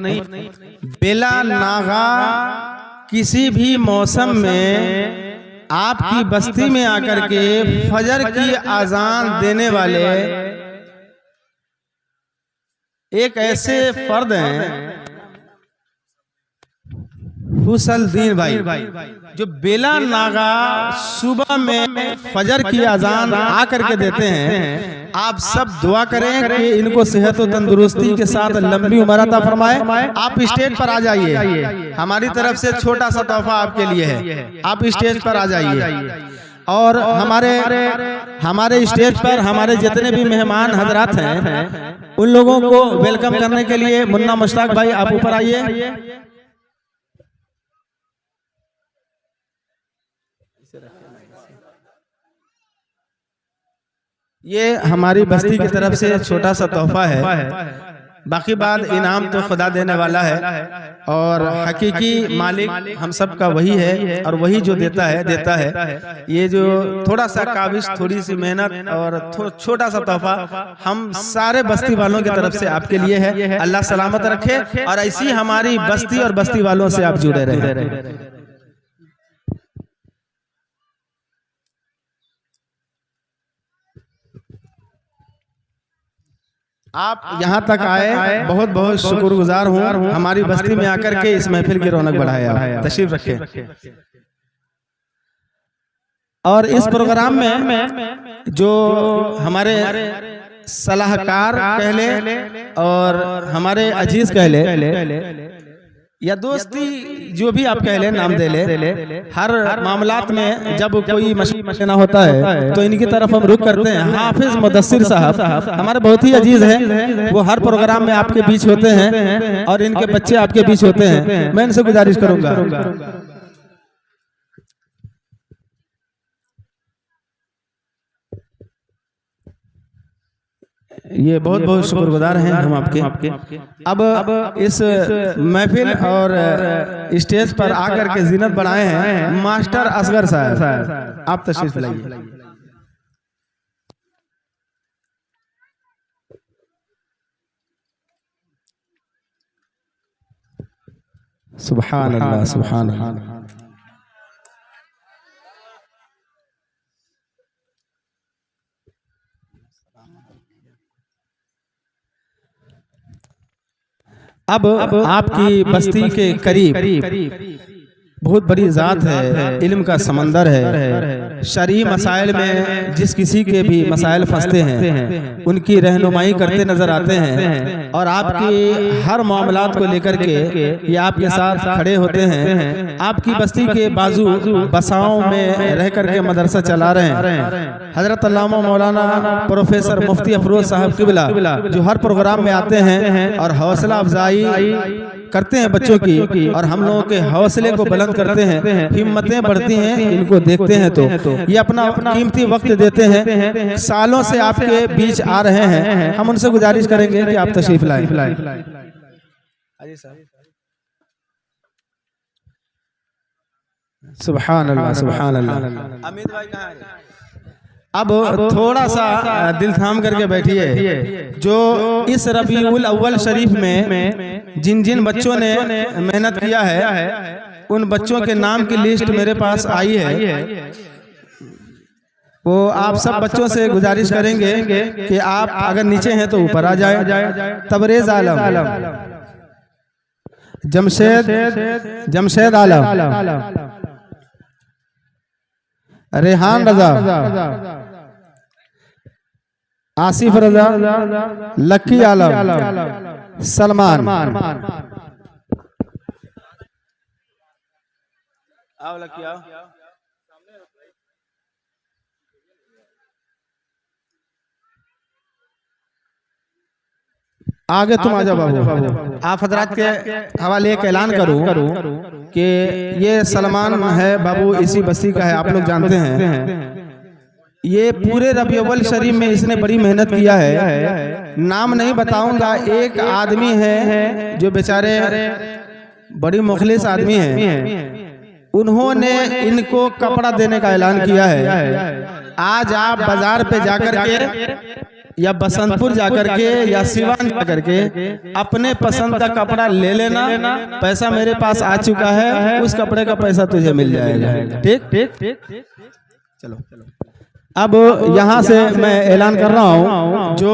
बेला नागा किसी भी मौसम में आपकी बस्ती में आकर के फजर की आजान देने वाले एक ऐसे फर्द हैं, हुसलदीन भाई, जो बेला नागा सुबह में फजर की अजान आकर के देते हैं। आप सब दुआ करें कि इनको सेहत और तंदुरुस्ती के साथ लंबी उम्र अता फरमाए। आप स्टेज पर आ जाइए, हमारी तरफ से छोटा सा तोहफा आपके लिए है, आप स्टेज पर आ जाइए। और हमारे स्टेज पर हमारे जितने भी मेहमान हजरात हैं, उन लोगों को वेलकम करने के लिए मुन्ना मुश्ताक भाई आप ऊपर आइए। ये हमारी बस्ती की तरफ से छोटा सा तोहफा है, बाकी बात इनाम तो खुदा देने वाला है, और हकीकी मालिक हम सब का वही है, और वही जो देता है। ये जो थोड़ा सा काबिश, थोड़ी सी मेहनत और छोटा सा तोहफा हम सारे बस्ती वालों की तरफ से आपके लिए है। अल्लाह सलामत रखे, और ऐसी हमारी बस्ती और बस्ती वालों से आप जुड़े रहे। आप यहाँ तक आए, बहुत बहुत शुक्रगुजार हूँ। हमारी बस्ती में आकर के इस महफिल की रौनक बढ़ाया, तशरीफ रखे। और इस प्रोग्राम में जो हमारे सलाहकार कह ले और हमारे अजीज कह ले या दोस्ती, जो भी आप कह ले, नाम दे ले, हर मामलात में जब कोई मशवरा होता है तो इनकी तरफ हम रुख करते हैं। हाफिज मुदस्सिर साहब हमारे बहुत ही अजीज हैं, वो हर प्रोग्राम में आपके बीच होते हैं और इनके बच्चे आपके बीच होते हैं। मैं इनसे गुजारिश करूंगा, ये बहुत बहुत शुक्रगुजार हैं हम आपके। अब इस महफिल और स्टेज पर आकर के जीनत बनाए हैं मास्टर असगर साहब, आप तशरीफ लाइए। सुभान अल्लाह, सुभान अल्लाह। अब आपकी बस्ती के करीब बहुत बड़ी ज़ात है, इल्म का समंदर है। शरई मसाइल में जिस किसी के भी मसाइल फंसते हैं उनकी रहनुमाई करते नजर आते हैं, और आपके हर मामलात को लेकर के ये आपके साथ खड़े होते हैं। आपकी बस्ती के बाजू बसाओं में रह करके मदरसा चला रहे हैं। हजरत अल्लामा मौलाना प्रोफेसर मुफ्ती अफरोज साहब किबला जो हर प्रोग्राम में आते हैं और हौसला अफजाई करते हैं बच्चों की, और हम लोगों के हौसले को बुलंद करते हैं, हिम्मतें बढ़ती हैं। इनको देखते हैं तो ये अपना कीमती वक्त देते हैं, सालों से आपके बीच आ रहे हैं। हम उनसे गुजारिश करेंगे कि आप तशरीफ लाएं। सुभान अल्लाह, सुभान अल्लाह। अमित भाई कहाँ है? अब थोड़ा सा दिल थाम करके बैठिए। जो इस रबीउल अव्वल शरीफ में जिन जिन बच्चों ने मेहनत किया है उन बच्चों के नाम की लिस्ट मेरे पास आई है। वो आप सब बच्चों से गुजारिश करेंगे कि आप अगर नीचे हैं तो ऊपर आ जाए। तबरेज आलम, जमशेद आलम, रेहान रजा, आसिफ रजा, लक्की आलम, सलमान, आओ लकी आओ। आगे तुम आ जाओ बाबू। आप हजरात के हवाले एक ऐलान करूं कि ये सलमान है बाबू, इसी बस्ती का है, आप लोग जानते हैं। ये पूरे रबीउल शरीफ में इसने बड़ी मेहनत किया है। नाम नहीं बताऊंगा, एक आदमी है जो बेचारे बड़ी मुखलिस आदमी है, उन्होंने इनको कपड़ा देने का ऐलान किया है। आज आप बाजार पे जाकर के या बसंतपुर जाकर के या सिवान जाकर के अपने पसंद का कपड़ा ले लेना। पैसा मेरे पास आ चुका है, उस कपड़े का पैसा तुझे मिल जाएगा। ठीक, चलो। अब यहाँ से मैं ऐलान कर रहा हूँ, जो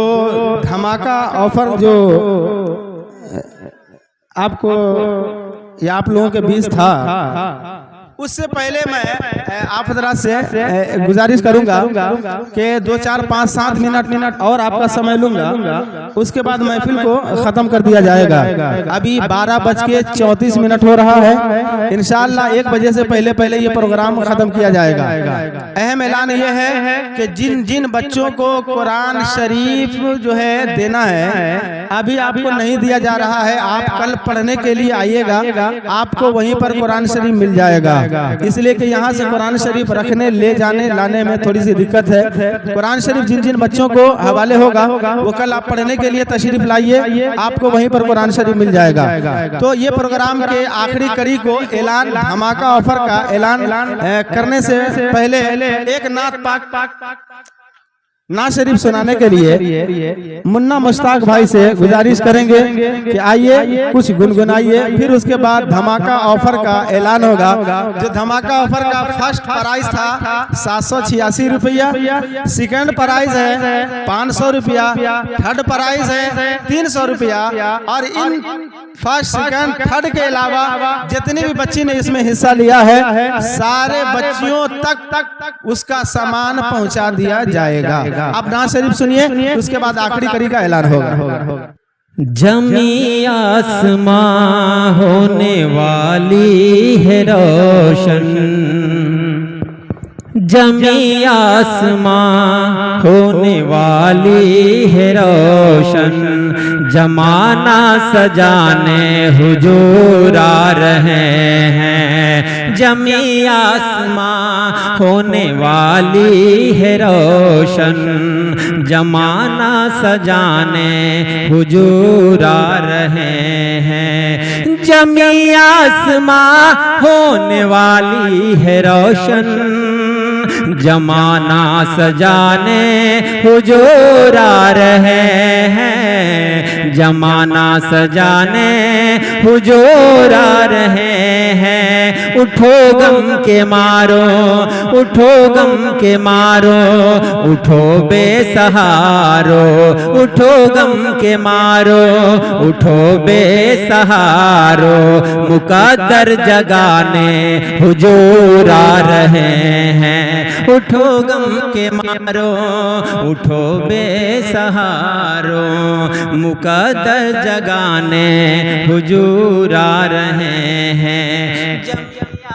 धमाका ऑफर जो आपको या आप लोगों के बीच था, उससे पहले मैं आप हजरात से गुजारिश करूंगा कि 2, 4, 5, 7 मिनट और आपका समय लूंगा। उसके बाद महफिल को खत्म कर दिया जाएगा। अभी 12:34 हो रहा है। इंशाअल्लाह 1 बजे से पहले ये प्रोग्राम खत्म किया जाएगा। अहम ऐलान ये है कि जिन जिन बच्चों को कुरान शरीफ जो है देना है, अभी आपको नहीं दिया जा रहा है, आप कल पढ़ने के लिए आइएगा, आपको वहीं पर कुरान शरीफ मिल जाएगा। इसलिए कि यहाँ से कुरान शरीफ रखने ले जाने लाने में थोड़ी सी दिक्कत है। कुरान शरीफ जिन जिन बच्चों को हवाले होगा वो कल आप पढ़ने के लिए तशरीफ लाइए, आपको वहीं पर कुरान शरीफ मिल जाएगा। तो ये प्रोग्राम के आखिरी कड़ी को ऐलान, धमाका ऑफर का ऐलान करने से पहले एक नात शरीफ सुनाने के लिए मुन्ना मुश्ताक भाई से गुजारिश करेंगे कि आइए कुछ गुनगुनाइए। फिर उसके बाद धमाका ऑफर का ऐलान होगा। जो धमाका ऑफर का फर्स्ट प्राइस था 786 रुपया, सेकंड प्राइस है 500 रुपया, थर्ड प्राइस है 300 रुपया, और इन फर्स्ट सेकंड थर्ड के अलावा जितनी भी बच्ची ने इसमें हिस्सा लिया है, सारे बच्चियों तक उसका सामान पहुंचा दिया जाएगा। अब नात शरीफ सुनिए, उसके बाद आखिरी कड़ी का ऐलान होगा। जमी आसमां होने वाली है रोशन, जमी आसमां होने वाली है रोशन, जमाना सजाने हुजूर आ रहे हैं। जमी आसमां होने वाली है रोशन, जमाना सजाने हुजूर आ रहे हैं। जमी आसमां होने वाली है रोशन, जमाना सजाने हुजूर आ रहे हैं। जमाना सजाने हुजूर आ रहे हैं। उठो गम के मारो, उठो गम के मारो, उठो बेसहारो, उठो गम के मारो, उठो बेसहारो, मुकद्दर जगाने हुजूर आ रहे हैं। उठो गम के मारो, उठो बेसहारो, मुकद्दर जगाने हुजूर आ रहे हैं। जब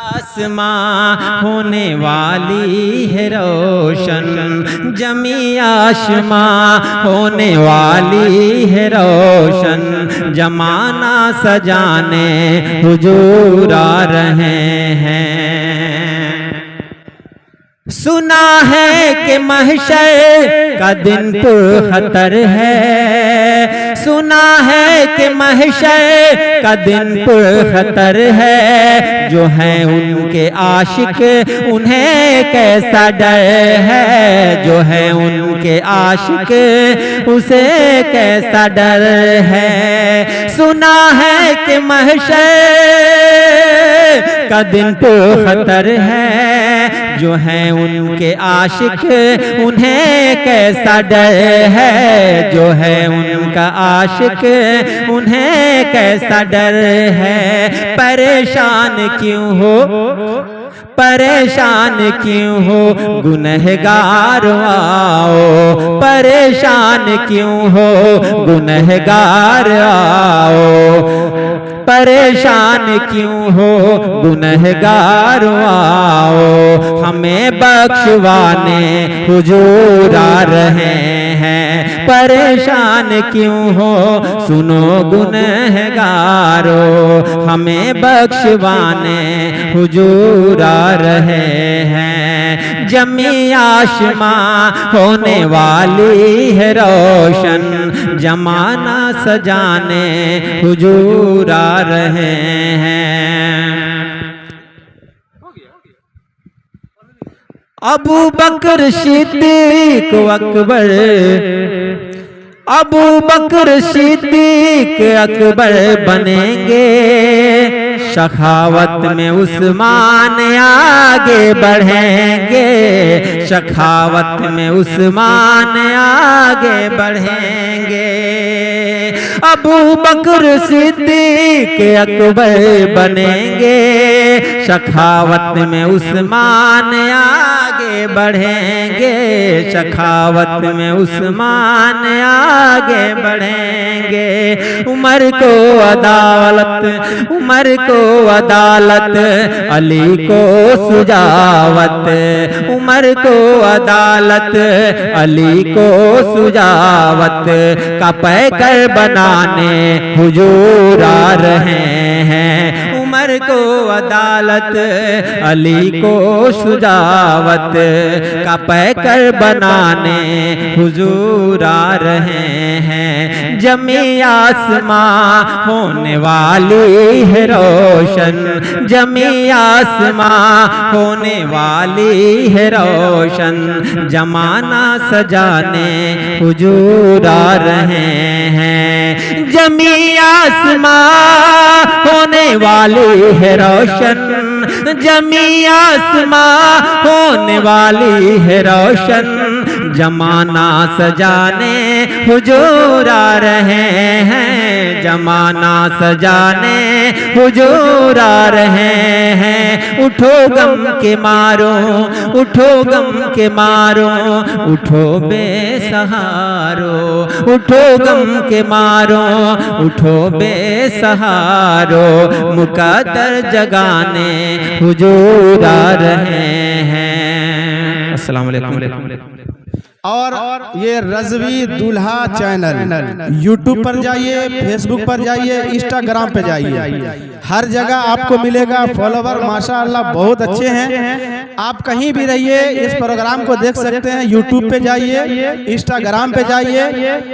आसमां होने वाली है रोशन, जमी आसमां होने वाली है रोशन, जमाना सजाने हुजूर आ रहे हैं। सुना है कि महशर का दिन पुरखतर है, सुना है कि महशर का दिन पुरखतर है। जो हैं उनके आशिक उन्हें कैसा डर है, जो हैं उनके आशिक उसे कैसा डर है। सुना है कि महशर का दिन पुरखतर है, जो हैं उनके आशिक उन्हें कैसा डर है, जो है उनका आशिक उन्हें कैसा डर है। परेशान क्यों हो, परेशान क्यों हो गुनहगार आओ, परेशान क्यों हो गुनहगार आओ, परेशान क्यों हो गुनहगार आओ, हमें बख्शवाने हुजूर आ रहे हैं, परेशान क्यों हो सुनो गुनहगारो, हमें बख्शवाने हुजूर आ रहे हैं। जमी आसमां होने वाली है रोशन, जमाना सजाने हुजूर आ रहे हैं। अबू बकर सिद्दीक अकबर, अबू बकर सिद्दीक अकबर बनेंगे, सखावत में उस्मान आगे बढ़ेंगे, सखावत में उस्मान आगे बढ़ेंगे। अबू बकर सिद्दीक अकबर बनेंगे, सखावत में उस्मान आगे बढ़ेंगे, सखावत में उस्मान आगे बढ़ेंगे। उमर को अदालत, उमर को अदालत, अली को सुजावत, उमर को अदालत, अली को सुजावत का पैकर बनाने हुजूर आ रहे हैं। उमर को अदालत, अली को सुजावत का पैकर बनाने हुजूर आ रहे हैं। जमी आसमां होने वाली है रोशन, जमी आसमां होने वाली है रोशन, जमाना सजाने हुजूर आ रहे हैं। जमी आसमां होने वाली है रोशन, जमी आसमां होने वाली है रोशन, जमाना सजाने हुजूर आ रहे हैं, जमाना सजाने हुजूर आ रहे हैं। उठो गम के मारो, उठो गम के मारो, उठो बेसहारो, उठो गम के मारो, उठो बेसहारो, मुकद्दर जगाने हुजूर आ रहे हैं। अस्सलाम वालेकुम। और ये रज़वी दूल्हा चैनल यूट्यूब पर जाइए, फेसबुक पर जाइए, इंस्टाग्राम पे जाइए, हर जगह आपको मिलेगा। फॉलोवर माशाअल्लाह बहुत अच्छे हैं। आप कहीं भी रहिए इस प्रोग्राम को देख सकते हैं। यूट्यूब पे जाइए, इंस्टाग्राम पे जाइए,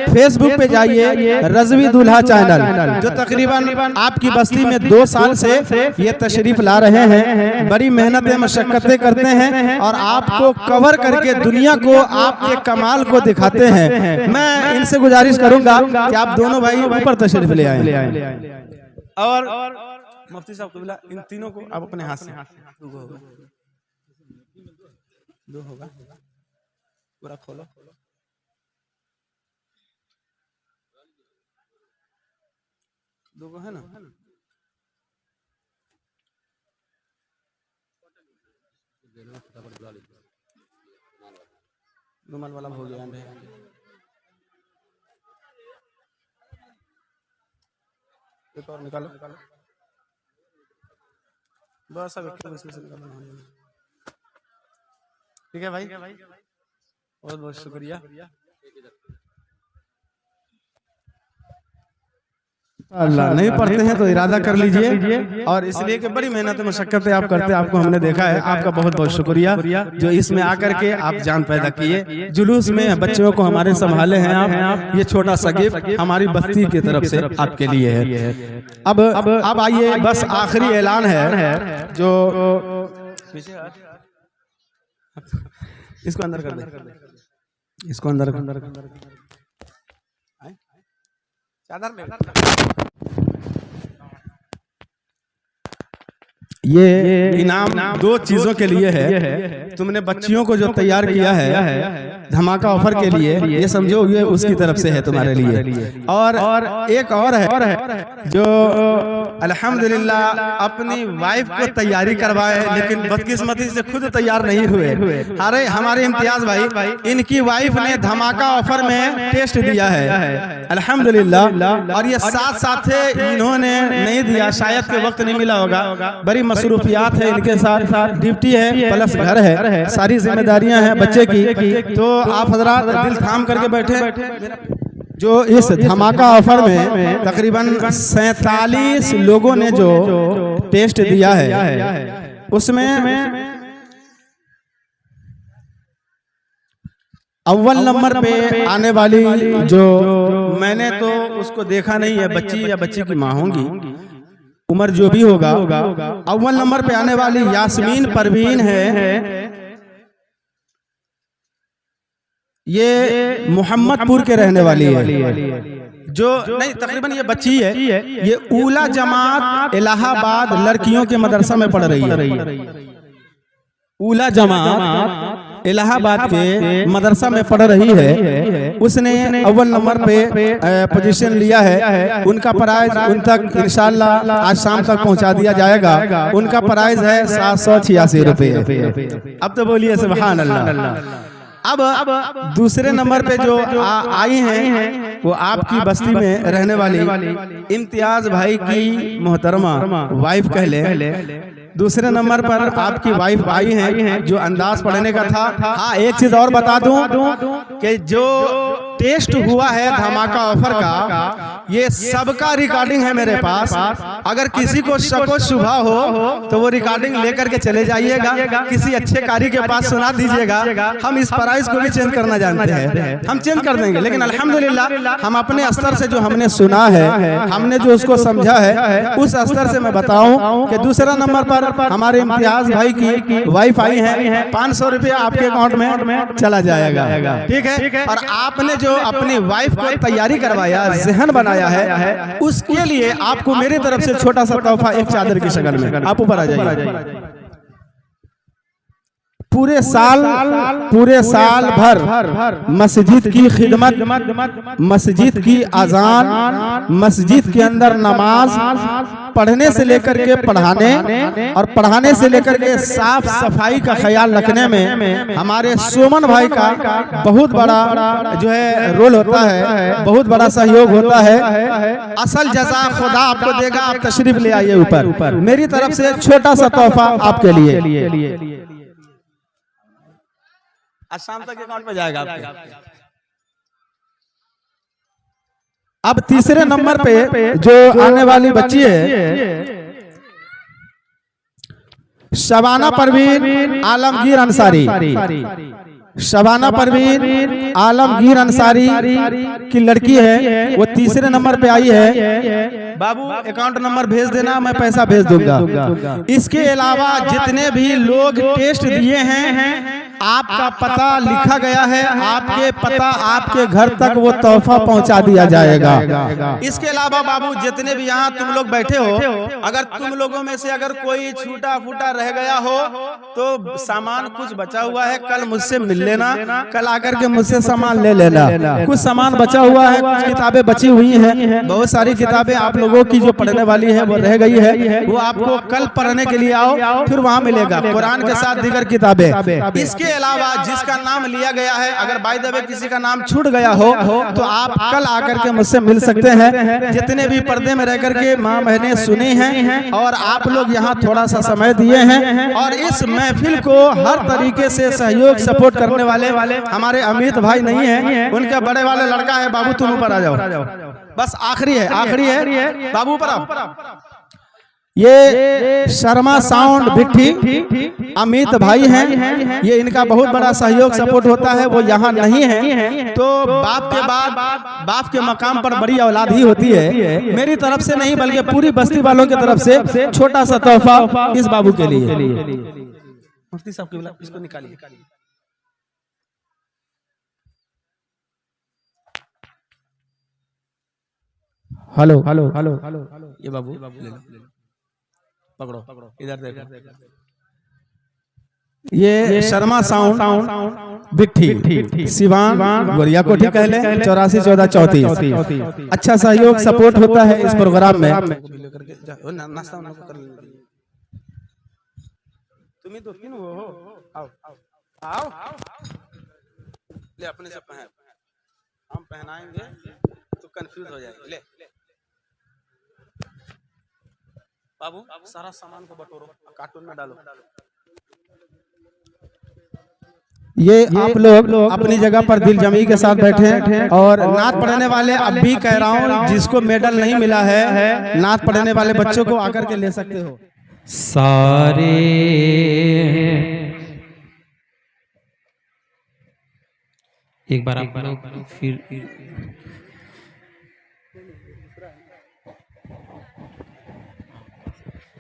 फेसबुक पे जाइए, रज़वी दूल्हा चैनल, जो तकरीबन आपकी बस्ती में 2 साल से ये तशरीफ ला रहे हैं। बड़ी मेहनतें मशक्क़तें करते हैं और आपको कवर करके दुनिया को आपके कमाल को दिखाते हैं। मैं इनसे गुजारिश करूंगा कि आप दोनों भाई ऊपर तशरीफ ले आए। और मुफ्ती साहब कबिला, इन तीनों को आप अपने हाथ से, दो होगा पूरा खोलो, दो है ना, रुमाल वाला हो गया। एक और निकालो, बस अब इसमें से निकालो। ठीक है भाई, बहुत बहुत शुक्रिया। अल्लाह नहीं पढ़ते हैं तो इरादा कर लीजिए। और इसलिए कि बड़ी मेहनत मशक्कतें आप करते हैं, आपको हमने देखा है। आपका बहुत बहुत शुक्रिया जो इसमें आकर के आप जान पैदा किए। जुलूस में बच्चों को हमारे संभाले हैं आप। ये छोटा सा गिफ्ट हमारी बस्ती की तरफ से आपके लिए है। अब आइए, बस आखिरी ऐलान है जो इसको अंदर कर दे, इसको अंदर चादर ले। ये इनाम दो चीजों के लिए है। तुमने बच्चियों को जो तैयार किया है धमाका ऑफर के लिए, ये समझो ये उसकी तरफ से है तुम्हारे लिए। और एक और है जो अल्हम्दुलिल्लाह अपनी वाइफ को तैयारी करवाए, लेकिन बदकिस्मती से खुद तैयार नहीं हुए। अरे हमारे इम्तियाज भाई, इनकी वाइफ ने धमाका ऑफर में टेस्ट दिया है अल्हम्दुलिल्लाह, और ये साथ साथ इन्होंने नहीं दिया, शायद के वक्त नहीं मिला होगा। बड़ी मसरूफियात है इनके साथ, ड्यूटी है प्लस घर है, सारी जिम्मेदारियां हैं बच्चे की। तो आप हजरात दिल थाम करके बैठे। जो इस धमाका ऑफर में तकरीबन 47 लोगों ने जो टेस्ट दिया है, उसमें अव्वल नंबर पे आने वाली, जो मैंने तो उसको देखा नहीं है, बच्ची या बच्ची की माँ होंगी, उम्र जो भी होगा, अव्वल नंबर पे आने वाली यास्मीन परवीन है। ये मोहम्मदपुर के रहने वाली है, जो नहीं तकरीबन ये बच्ची है, ये ऊला जमात इलाहाबाद लड़कियों के मदरसा में पढ़ रही है। ऊला जमात इलाहाबाद के मदरसा में पढ़ रही है। उसने अव्वल नंबर पे पोजीशन लिया है। उनका प्राइज उन तक इंशाल्लाह आज शाम तक पहुंचा दिया जाएगा। उनका प्राइज है 786 रुपये। अब तो बोलिए सुभान अल्लाह। अब दूसरे नंबर पे जो आई हैं, वो आपकी बस्ती में रहने वाली इम्तियाज भाई की मोहतरमा वाइफ कह ले। दूसरे नंबर पर आपकी वाइफ आई हैं, जो अंदाज पढ़ने का था। हाँ, एक चीज और बता दूं कि जो टेस्ट हुआ है धमाका ऑफर का, ये सबका रिकॉर्डिंग है मेरे पास। अगर किसी को शक शुबा हो तो वो रिकॉर्डिंग लेकर के चले जाइएगा, किसी अच्छे कारी के पास सुना दीजिएगा। हम इस प्राइस को भी चेंज करना जानते हैं, हम चेंज कर देंगे, लेकिन अल्हम्दुलिल्लाह हम अपने स्तर से जो हमने सुना है, हमने जो उसको समझा है, उस स्तर से मैं बताऊं कि दूसरा नंबर पर हमारे इम्तियाज भाई की वाइफ आई है। 500 रुपया आपके अकाउंट में चला जाएगा, ठीक है। और आपने जो अपनी वाइफ को तैयारी करवाया, जहन बनाया है, उसके लिए आपको मेरी तरफ से छोटा सा तोहफा एक चादर की शक्ल में। आप ऊपर आ जाइए। पूरे साल भर मस्जिद की खिदमत, मस्जिद की अजान, मस्जिद के अंदर नमाज पढ़ने से लेकर के पढ़ाने, और पढ़ाने से लेकर के साफ सफाई का ख्याल रखने में हमारे सोमन भाई का बहुत बड़ा जो है रोल होता है, बहुत बड़ा सहयोग होता है। असल जज़ा खुदा आपको देगा। आप तशरीफ ले आइए ऊपर। मेरी तरफ से छोटा सा तोहफा आपके लिए। आज शाम तक अकाउंट में जाएगा आपके। अब तीसरे नंबर पे जो आने वाली बच्ची है, शबाना परवीन आलमगीर अंसारी। शबाना परवीन आलमगीर अंसारी की लड़की है, वो तीसरे नंबर पे आई है। बाबू अकाउंट नंबर भेज देना, मैं पैसा भेज दूंगा। इसके अलावा जितने भी लोग टेस्ट दिए हैं, आपका पता लिखा गया है, आपके पता आपके घर तक वो तोहफा पहुंचा दिया जाएगा। इसके अलावा बाबू जितने भी यहाँ तुम लोग बैठे हो, अगर तुम लोगों में से अगर कोई छूटा फूटा रह गया हो तो सामान कुछ बचा हुआ है, कल मुझसे मिल लेना, कल आकर के मुझसे सामान ले लेना। कुछ सामान बचा हुआ है, कुछ किताबें बची हुई हैं, बहुत सारी किताबें आप लोगों की जो पढ़ने वाली है वो रह गई है, वो आपको कल पढ़ने के लिए आओ, फिर वहाँ मिलेगा कुरान के साथ दीगर किताबें। इसके अलावा जिसका नाम लिया गया है, अगर बाय द वे किसी का नाम छूट गया हो तो आप कल आकर के मुझसे मिल सकते हैं। जितने भी पर्दे में रह करके माँ बहनें सुनी हैं और आप लोग यहाँ थोड़ा सा समय दिए हैं, और इस महफिल को हर तरीके से सहयोग सपोर्ट करने वाले हमारे अमित भाई नहीं है, उनके बड़े वाले लड़का है। बाबू तुम ऊपर आ जाओ, बस आखिरी है बाबू ऊपर आओ। ये शर्मा साउंड भिट्ठी अमित भाई हैं, ये इनका बहुत बड़ा सहयोग सपोर्ट होता है। वो यहाँ नहीं है तो बाप के बाद बाप के मकाम पर बड़ी औलाद ही होती है। मेरी तरफ से नहीं बल्कि पूरी बस्ती वालों की तरफ से छोटा सा तोहफा इस बाबू के लिए। मुफ्ती साहब की इसको निकालिए। हेलो, ये बाबू ले लो। पकड़ो इधर देखो, ये शर्मा साउंड बिट्ठी सिवान गोरिया कोठी कहले 84 14 34। अच्छा सहयोग सपोर्ट होता है इस प्रोग्राम में। तुम्हें तो किन हो आओ आओ ले अपने से पहन, हम पहनाएंगे तो कंफ्यूज हो जाएगी। ले बाबू सारा सामान को बटोरो, कार्टून में डालो। ये आप लोग अपनी जगह पर दिल जमी के साथ बैठे हैं। और नात पढ़ने वाले अब भी कह रहा हूँ, जिसको मेडल नहीं मिला है नात पढ़ने वाले बच्चों को आकर के ले सकते हो। सारे एक बार आप लोग फिर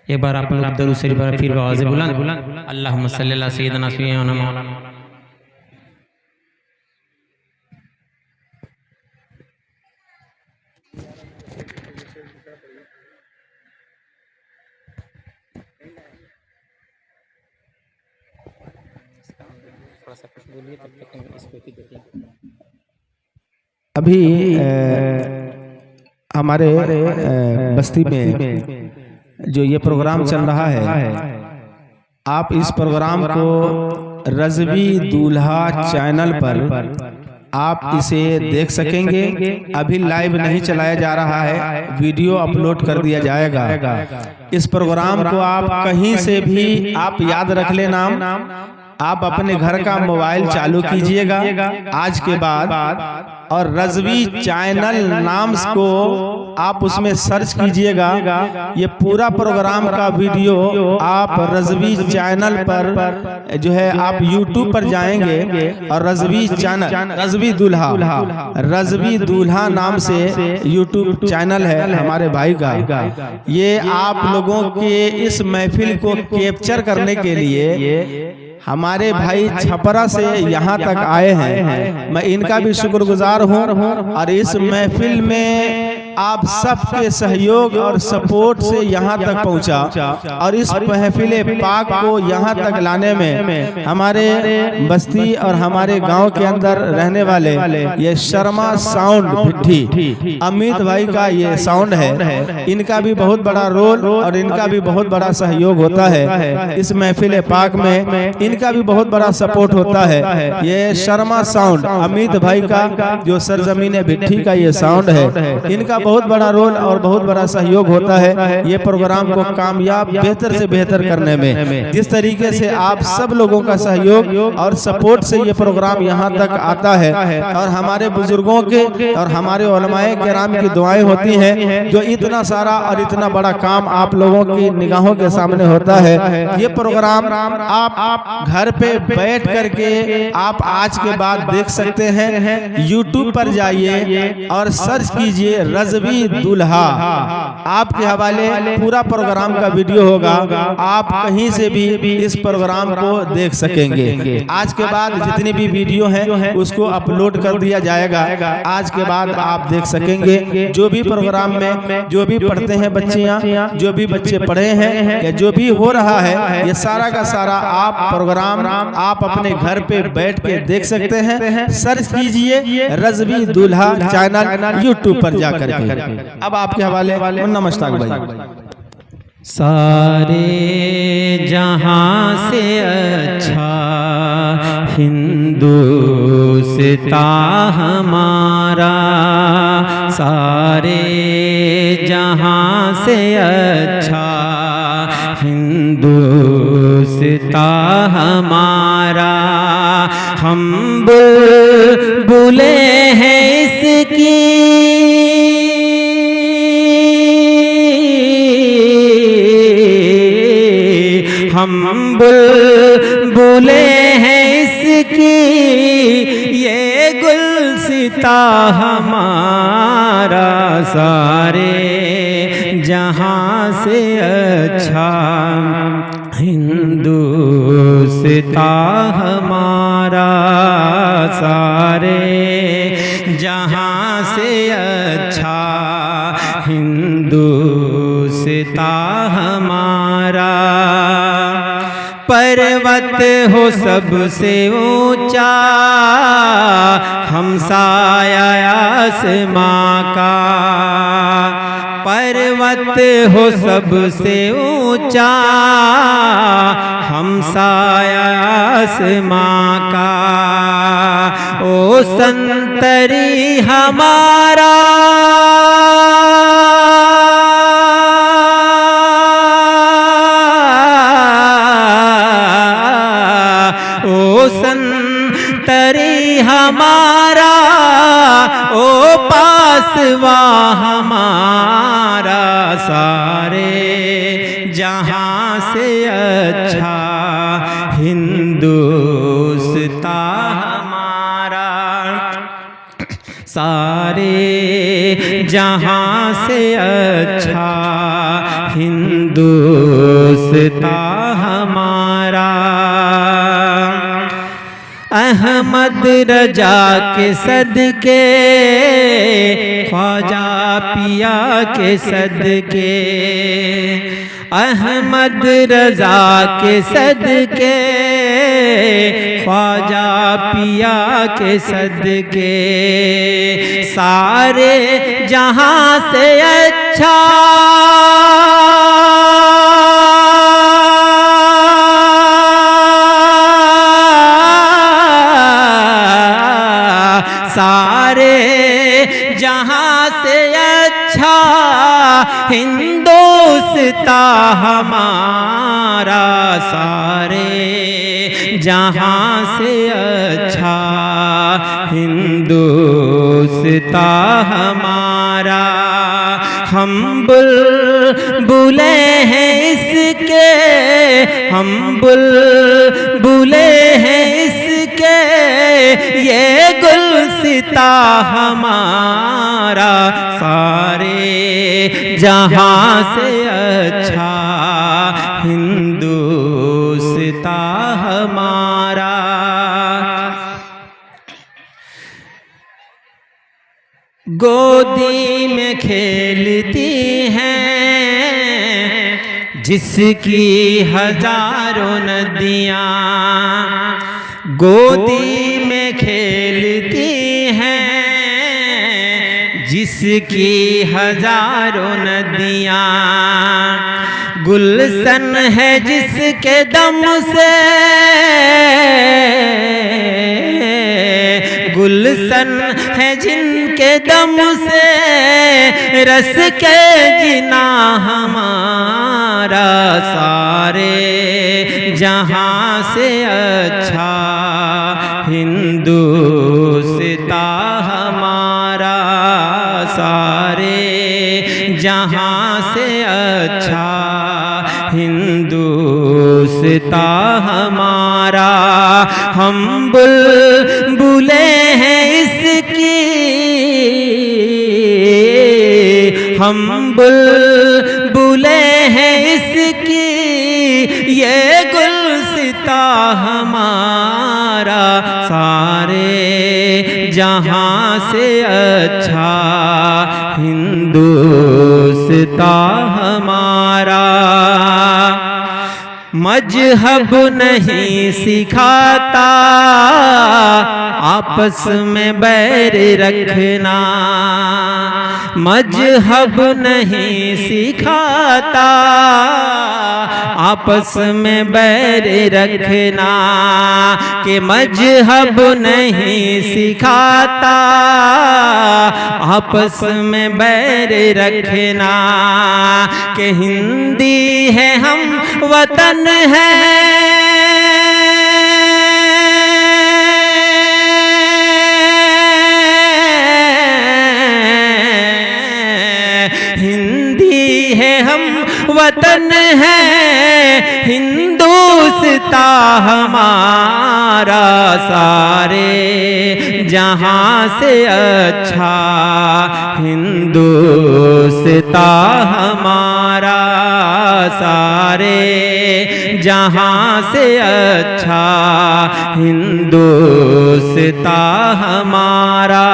एक बार आप लोग दरूद शरीफ पर फिर आवाज़ बुलंद अल्लाहुम्मा सल्ली अला सय्यिदना सय्यिदना मौलाना। अभी हमारे बस्ती में जो ये प्रोग्राम चल रहा है, आप इस प्रोग्राम को रज़वी दूल्हा चैनल पर आप इसे देख सकेंगे। अभी लाइव नहीं चलाया जा रहा है, वीडियो अपलोड कर दिया जाएगा। इस प्रोग्राम को आप कहीं से भी आप याद रख ले नाम, आप अपने घर का मोबाइल चालू कीजिएगा आज के बाद, और रज़वी चैनल नाम को आप उसमें सर्च कीजिएगा। ये पूरा प्रोग्राम का वीडियो आप रज़वी चैनल पर जो है आप YouTube पर जाएंगे और रज़वी चैनल रज़वी दूल्हा नाम से YouTube चैनल है हमारे भाई का। ये आप लोगों के इस महफिल को कैप्चर करने के लिए हमारे भाई छपरा से यहाँ तक आए हैं। मैं इनका भी शुक्रगुजार हूँ। और इस महफिल में आप सबके सहयोग और सपोर्ट से यहाँ तक पहुँचा, और इस महफिल पाक को यहाँ तक लाने में हमारे बस्ती और हमारे गांव के अंदर रहने वाले ये शर्मा साउंड बिट्ठी अमित भाई का ये साउंड है, इनका भी बहुत बड़ा रोल और इनका भी बहुत बड़ा सहयोग होता है इस महफिल पाक में। इनका भी बहुत बड़ा सपोर्ट होता है। ये शर्मा साउंड अमित भाई का जो सरजमीन बिट्ठी का ये साउंड है, इनका बहुत बड़ा रोल और बहुत बड़ा सहयोग होता है ये प्रोग्राम को कामयाब बेहतर से बेहतर करने में। जिस तरीके से आप सब लोगों का सहयोग और सपोर्ट से ये प्रोग्राम यहाँ तक आता है, और हमारे बुजुर्गों के और हमारे उलमाए किराम की दुआएं होती हैं, जो इतना सारा और इतना बड़ा काम आप लोगों की निगाहों के सामने होता है। ये प्रोग्राम आप घर पे बैठ करके आप आज के बाद देख सकते हैं। YouTube पर जाइए और सर्च कीजिए रज़वी दूल्हा, आपके हवाले पूरा प्रोग्राम का वीडियो होगा। आप कहीं से भी इस प्रोग्राम को देख सकेंगे। आज के बाद जितनी भी वीडियो हैं उसको अपलोड कर दिया जाएगा। आज के बाद आप देख सकेंगे जो भी प्रोग्राम में जो भी पढ़ते हैं बच्चियां, जो भी बच्चे पढ़े हैं या जो भी हो रहा है, ये सारा का सारा आप प्रोग्राम आप अपने घर पे बैठ के देख सकते हैं। सर्च कीजिए रज़वी दूल्हा चैनल YouTube पर जाकर के। अब आपके हवाले मुन्ना मुश्ताक भाई। सारे जहां से अच्छा हिंदुस्ता हमारा, सारे जहां से अच्छा हिंदुस्ता हमारा। हम बुलबुलें हैं इसकी, हम बुलबुलें हैं इसकी, ये गुलसिता हमारा। सारे जहां से अच्छा हिंदुस्ता हमारा, सारे जहां से अच्छा हिंदुस्ता हमारा। पर्वत हो सबसे ऊंचा, हमसाया आसमां का। पर्वत हो सबसे ऊंचा, हमसाया आसमां का। ओ संतरी हमारा संतरी हमारा, ओ पासवा हमारा, सारे जहां से अच्छा हिंदुस्तान हमारा। सारे जहां से अच्छा हिंदुस्तान हमारा। अहमद रजा के सदके, ख्वाजा पिया के सदके, अहमद रजा के सदके, ख्वाजा पिया के सदके, सारे जहां से अच्छा सारे जहां से अच्छा हिंदुस्तान हमारा। सारे जहां से अच्छा हिंदुस्तान हमारा। हम बुलबुले हैं इसके, हम बुलबुले हैं इसके, ये गुलसिता हमारा। सारे जहां से अच्छा हिंदुस्तान हमारा। गोदी में खेलती हैं जिसकी हजारों नदियाँ, गोदी में खेलती हैं जिसकी हजारों नदियाँ, गुलशन है जिसके दम से, गुलशन है जिनके दम से, रस के जिना हमारा। सारे जहां से अच्छा हिंदुस्तान हमारा। सारे जहां से अच्छा हिंदुस्तान हमारा। हम बुलबुले हैं इसकी, हम बुलबुले हैं इसकी, ये गुलसितान हमारा। सारे जहां से अच्छा हिंदुस्तान हमारा। मजहब नहीं सिखाता आपस में बैर रखना, मजहब नहीं सिखाता आपस में बैर रखना, कि मजहब नहीं सिखाता आपस में बैर रखना, कि हिंदी है हम वतन है, हिंदी है हम वतन है, हिंदुस्तान हमारा। सारे जहां से अच्छा हिंदुस्तान हमारा। सारे जहां से अच्छा हिंदुस्तान हमारा।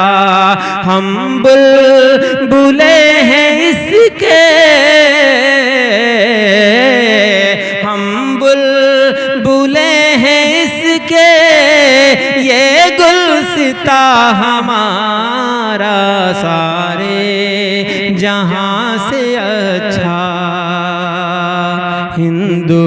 हम बुलबुले हैं इसके, हम बुलबुले हमारा सारे जहां से अच्छा हिंदू